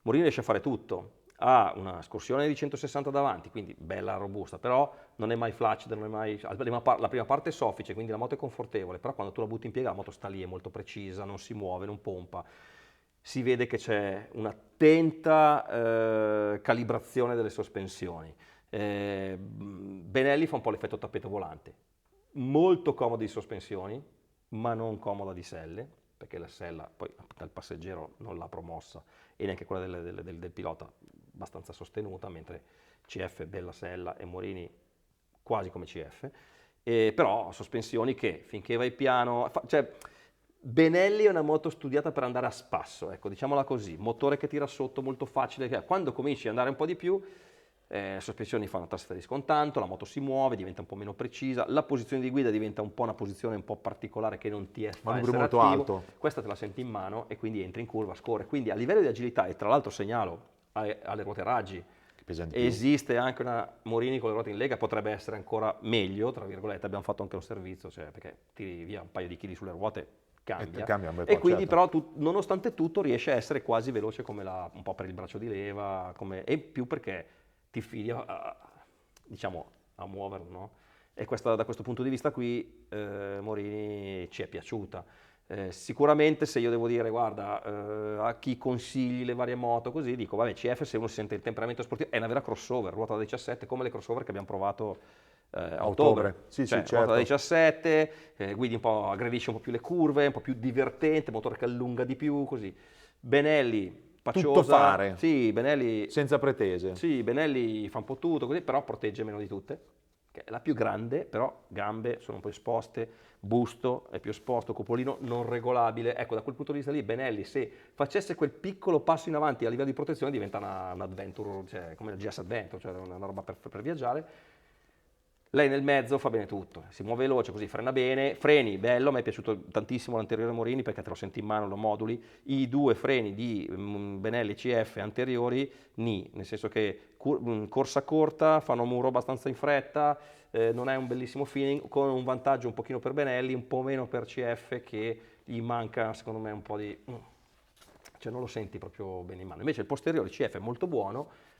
Morini riesce a fare tutto, ha una scorsione di 160 davanti, quindi bella, robusta, però non è mai flaccida, non è mai... La prima parte è soffice, quindi la moto è confortevole, però quando tu la butti in piega la moto sta lì, è molto precisa, non si muove, non pompa. Si vede che c'è un'attenta calibrazione delle sospensioni. Benelli fa un po' l'effetto tappeto volante, molto comoda di sospensioni, ma non comoda di selle, perché la sella poi dal passeggero non l'ha promossa e neanche quella del pilota abbastanza sostenuta, mentre CF bella sella e Morini quasi come CF, però sospensioni che finché vai piano, cioè Benelli è una moto studiata per andare a spasso, ecco, diciamola così, motore che tira sotto molto facile, quando cominci ad andare un po' di più, le sospensioni fanno tasta di scontanto, la moto si muove, diventa un po' meno precisa, la posizione di guida diventa un po' una posizione un po' particolare che non ti fa Manubrio essere molto attivo. alto. Questa te la senti in mano e quindi entri in curva, scorre. Quindi a livello di agilità, e tra l'altro segnalo alle ruote raggi, Che pesano di più. esiste anche una Morini con le ruote in lega, potrebbe essere ancora meglio, tra virgolette, abbiamo fatto anche lo servizio, cioè perché tiri via un paio di chili sulle ruote, cambia. Cambia un bel E po', quindi certo. però nonostante tutto riesce a essere quasi veloce come un po' per il braccio di leva, e più perché ti fidi diciamo, a muoverlo, no? E da questo punto di vista qui Morini ci è piaciuta. Sicuramente se io devo dire, guarda, a chi consigli le varie moto così, dico, vabbè, CF se uno si sente il temperamento sportivo, è una vera crossover, ruota da 17, come le crossover che abbiamo provato a ottobre. Sì, Cioè, sì, ruota da certo. 17, guidi un po', aggredisci un po' più le curve, un po' più divertente, motore che allunga di più, così. Benelli, paciosa. Tutto fare. Sì, Benelli... Senza pretese. Sì, Benelli fa un po' tutto così, però protegge meno di tutte, che è la più grande, però gambe sono un po' esposte, busto è più esposto, cupolino non regolabile. Ecco, da quel punto di vista lì Benelli, se facesse quel piccolo passo in avanti a livello di protezione, diventa un adventure, cioè come la GS Adventure, cioè una roba per viaggiare. Lei nel mezzo fa bene tutto, si muove veloce, così frena bene, freni, bello, mi è piaciuto tantissimo l'anteriore Morini perché te lo senti in mano, lo moduli, i due freni di Benelli CF anteriori, nel senso che corsa corta, fanno muro abbastanza in fretta, non è un bellissimo feeling, con un vantaggio un pochino per Benelli, un po' meno per CF che gli manca secondo me un po' di... cioè non lo senti proprio bene in mano, invece il posteriore CF è molto buono,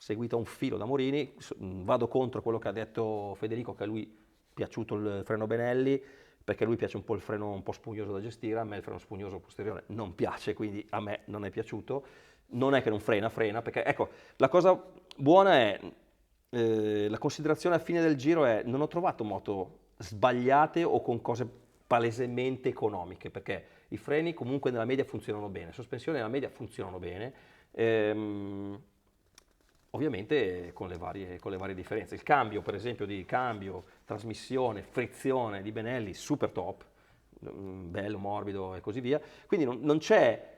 seguito a un filo da Morini, vado contro quello che ha detto Federico, che a lui è piaciuto il freno Benelli, perché a lui piace un po' il freno un po' spugnoso da gestire, a me il freno spugnoso posteriore non piace, quindi a me non è piaciuto. Non è che non frena, perché ecco, la cosa buona è, la considerazione a fine del giro è, non ho trovato moto sbagliate o con cose palesemente economiche, perché i freni comunque nella media funzionano bene, le sospensioni nella media funzionano bene, ovviamente con le varie differenze. Il cambio, per esempio, di cambio, trasmissione, frizione di Benelli, super top, bello, morbido e così via. Quindi non c'è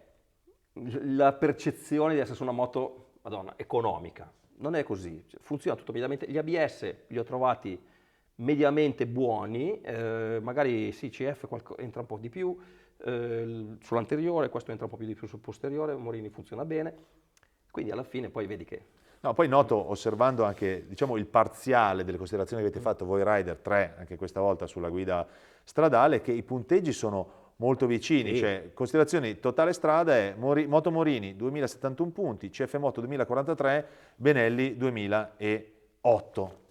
la percezione di essere su una moto, madonna, economica. Non è così, funziona tutto mediamente. Gli ABS li ho trovati mediamente buoni, magari sì, CF entra un po' di più sull'anteriore, questo entra un po' più di più sul posteriore, Morini funziona bene, quindi alla fine poi vedi che... No, poi noto, osservando anche diciamo, il parziale delle considerazioni che avete fatto voi Rider 3, anche questa volta sulla guida stradale, che i punteggi sono molto vicini, Sì. cioè considerazioni totale strada è Moto Morini 2071 punti, CF Moto 2043, Benelli 2008.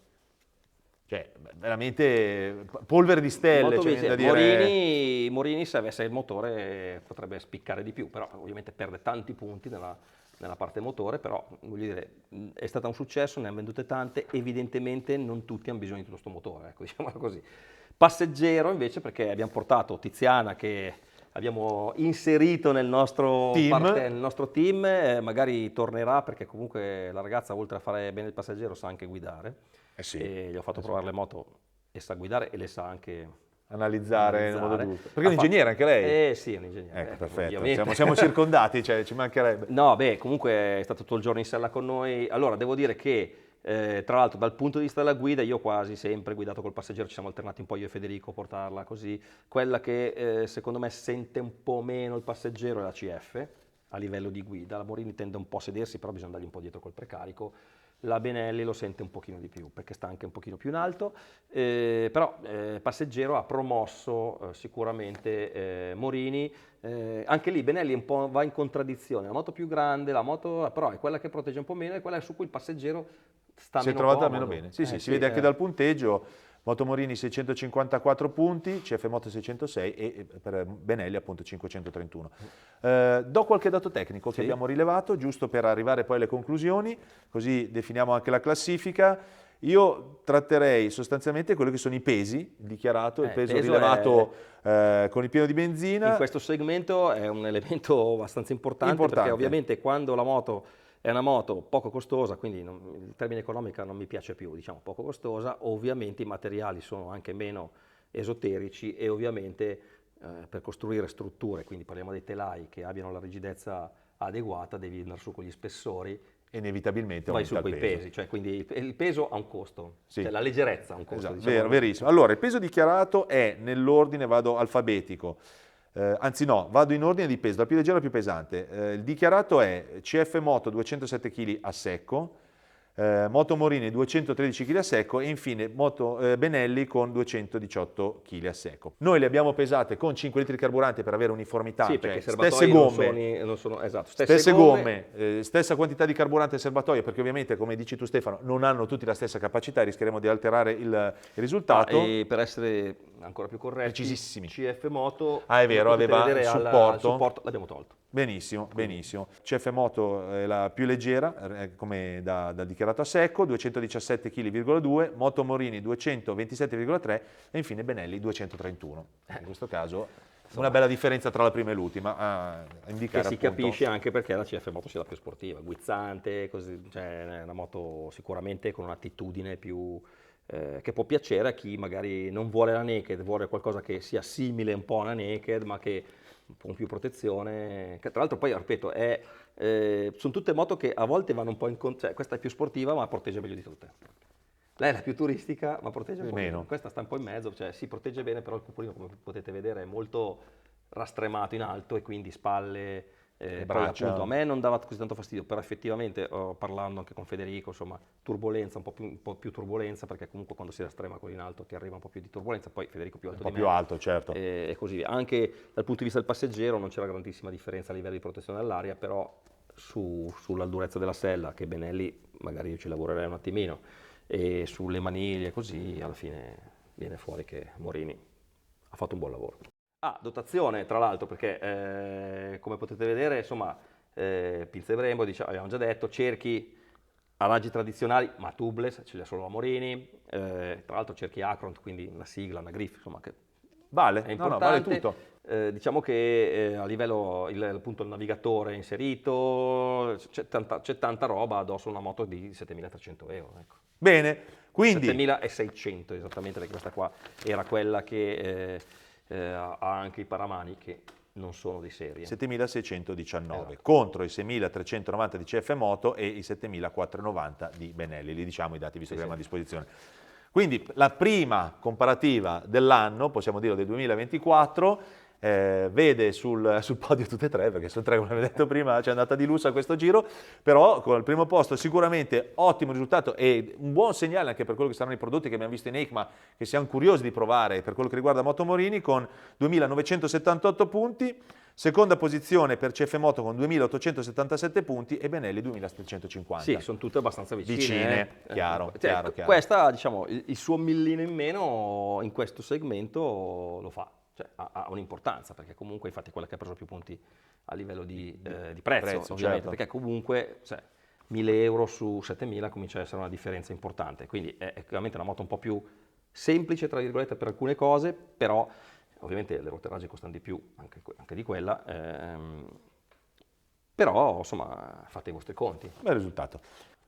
Cioè, veramente polvere di stelle, Molto cioè, vicino. viene da dire... Morini se avesse il motore potrebbe spiccare di più, però ovviamente perde tanti punti nella parte motore, però voglio dire, è stato un successo, ne hanno vendute tante, evidentemente non tutti hanno bisogno di tutto questo motore, ecco, diciamola così. Passeggero invece, perché abbiamo portato Tiziana che abbiamo inserito nel nostro team, magari tornerà perché comunque la ragazza oltre a fare bene il passeggero sa anche guidare, sì. e gli ho fatto provare le moto e sa guidare e le sa anche analizzare nel modo analizzare. giusto. Perché è un ingegnere anche lei? Sì, è un ingegnere. Ecco, perfetto, ovviamente. siamo circondati, cioè, ci mancherebbe. No, beh, comunque è stato tutto il giorno in sella con noi. Allora, devo dire che, tra l'altro, dal punto di vista della guida, io quasi sempre guidato col passeggero, ci siamo alternati un po' io e Federico a portarla così. Quella che secondo me sente un po' meno il passeggero è la CF, a livello di guida. La Morini tende un po' a sedersi, però bisogna dargli un po' dietro col precarico. La Benelli lo sente un pochino di più, perché sta anche un pochino più in alto, però passeggero ha promosso sicuramente Morini. Anche lì Benelli un po' va in contraddizione, la moto più grande, la moto però è quella che protegge un po' meno, è quella su cui il passeggero sta Si è meno trovata comodo. meno bene. Sì, sì, si vede anche dal punteggio. Moto Morini 654 punti, CF Moto 606 e per Benelli appunto 531. Do qualche dato tecnico che abbiamo rilevato, giusto per arrivare poi alle conclusioni, così definiamo anche la classifica. Io tratterei sostanzialmente quelli che sono i pesi, il dichiarato, il peso peso rilevato con il pieno di benzina. In questo segmento è un elemento abbastanza importante. Perché ovviamente quando la moto è una moto poco costosa, quindi il termine economica non mi piace più, diciamo poco costosa, ovviamente i materiali sono anche meno esoterici e ovviamente per costruire strutture, quindi parliamo dei telai che abbiano la rigidezza adeguata, devi andare su con gli spessori, inevitabilmente vai su aumenta quei il peso. pesi, cioè quindi il peso ha un costo, Sì. cioè la leggerezza ha un costo. Esatto, Diciamo. vero, verissimo. Allora, il peso dichiarato è nell'ordine, vado alfabetico, anzi no, vado in ordine di peso, dal più leggero al più pesante. Il dichiarato è CF Moto 207 kg a secco, Moto Morini 213 kg a secco e infine Moto Benelli con 218 kg a secco. Noi le abbiamo pesate con 5 litri di carburante per avere uniformità, Sì, cioè perché i stesse serbatoi gomme, non sono esatto, stesse gomme, stessa quantità di carburante al serbatoio, perché ovviamente, come dici tu Stefano, non hanno tutti la stessa capacità e rischieremo di alterare il risultato. E per essere ancora più corretti, precisissimi, CF Moto, è vero, aveva il supporto. supporto, l'abbiamo tolto. Benissimo, benissimo. CF Moto è la più leggera, come da dichiarato a secco, 217,2 kg, Moto Morini 227,3 e infine Benelli 231. In questo caso una bella differenza tra la prima e l'ultima a indicare Che si appunto. capisce anche perché la CF Moto sia la più sportiva, guizzante, così, cioè è una moto sicuramente con un'attitudine più che può piacere a chi magari non vuole la naked, vuole qualcosa che sia simile un po' a una naked, ma che con più protezione, che tra l'altro poi, ripeto, sono tutte moto che a volte vanno un po' cioè questa è più sportiva ma protegge meglio di tutte. Lei è la più turistica ma protegge un po' meno. Questa sta un po' in mezzo, cioè si protegge bene, però il cupolino, come potete vedere, è molto rastremato in alto e quindi spalle, poi braccia. appunto a me non dava così tanto fastidio, però effettivamente parlando anche con Federico, insomma, turbolenza, un po' più turbolenza, perché comunque quando si rastrema quello in alto ti arriva un po' più di turbolenza, poi Federico più alto Un po' di me, più alto, certo. e così via. Anche dal punto di vista del passeggero non c'era grandissima differenza a livello di protezione dell'aria, però sulla durezza della sella, che Benelli magari io ci lavorerei un attimino, e sulle maniglie così, alla fine viene fuori che Morini ha fatto un buon lavoro. Dotazione tra l'altro, perché come potete vedere, insomma, pinze e Brembo, abbiamo già detto, cerchi a raggi tradizionali, ma tubeless, ce li ha solo la Morini, tra l'altro cerchi Acron, quindi una sigla, una griffe, insomma, che Vale, è importante. vale tutto. Diciamo che a livello, appunto, il navigatore inserito, c'è tanta roba addosso a una moto di 7.300 euro. Ecco. Bene, quindi 7.600 esattamente, perché questa qua era quella che ha anche i paramani che non sono di serie. 7.619 contro i 6.390 di CF Moto e i 7.490 di Benelli, li diciamo i dati visto che abbiamo a disposizione. Quindi la prima comparativa dell'anno, possiamo dire del 2024, vede sul podio tutte e tre, perché sono tre come abbiamo detto prima, ci è andata di lusso a questo giro, però con il primo posto sicuramente ottimo risultato e un buon segnale anche per quello che saranno i prodotti che abbiamo visto in EICMA, che siamo curiosi di provare per quello che riguarda Moto Morini, con 2.978 punti, seconda posizione per CF Moto con 2.877 punti e Benelli 2.750. Sì, sono tutte abbastanza vicine. Vicine, chiaro, chiaro. Questa, diciamo, il suo millino in meno in questo segmento lo fa. Cioè, ha un'importanza, perché comunque infatti è quella che ha preso più punti a livello di prezzo, ovviamente, certo. perché comunque 1.000 euro su 7.000 comincia a essere una differenza importante, quindi è chiaramente una moto un po' più semplice, tra virgolette, per alcune cose, però ovviamente le rotteraggini costano di più anche di quella, però insomma fate i vostri conti. Bel risultato.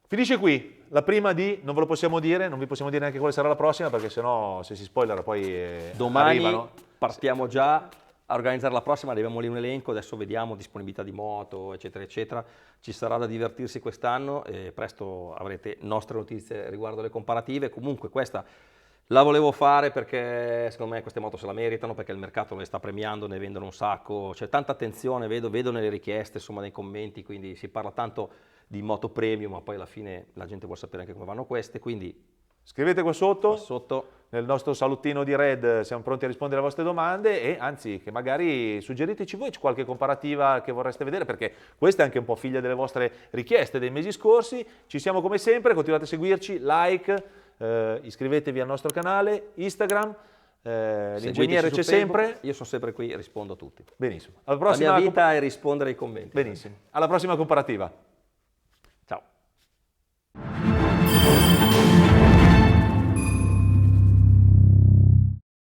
Finisce qui la prima di, non ve lo possiamo dire, non vi possiamo dire neanche quale sarà la prossima, perché sennò se si spoilera poi Domani arrivano. partiamo già a organizzare la prossima, abbiamo lì un elenco, adesso vediamo disponibilità di moto, eccetera, eccetera. Ci sarà da divertirsi quest'anno e presto avrete nostre notizie riguardo le comparative. Comunque questa la volevo fare perché secondo me queste moto se la meritano, perché il mercato le sta premiando, ne vendono un sacco, c'è tanta attenzione, vedo nelle richieste, insomma nei commenti, quindi si parla tanto di moto premium, ma poi alla fine la gente vuole sapere anche come vanno queste, quindi Scrivete qua sotto. sotto Nel nostro salutino di Red siamo pronti a rispondere alle vostre domande e anzi che magari suggeriteci voi qualche comparativa che vorreste vedere, perché questa è anche un po' figlia delle vostre richieste dei mesi scorsi. Ci siamo come sempre, continuate a seguirci, like, iscrivetevi al nostro canale, Instagram, l'ingegnere seguiteci c'è su Facebook, sempre. io sono sempre qui, rispondo a tutti. Benissimo. Alla La mia prossima vita è rispondere ai commenti. Benissimo. Alla prossima comparativa.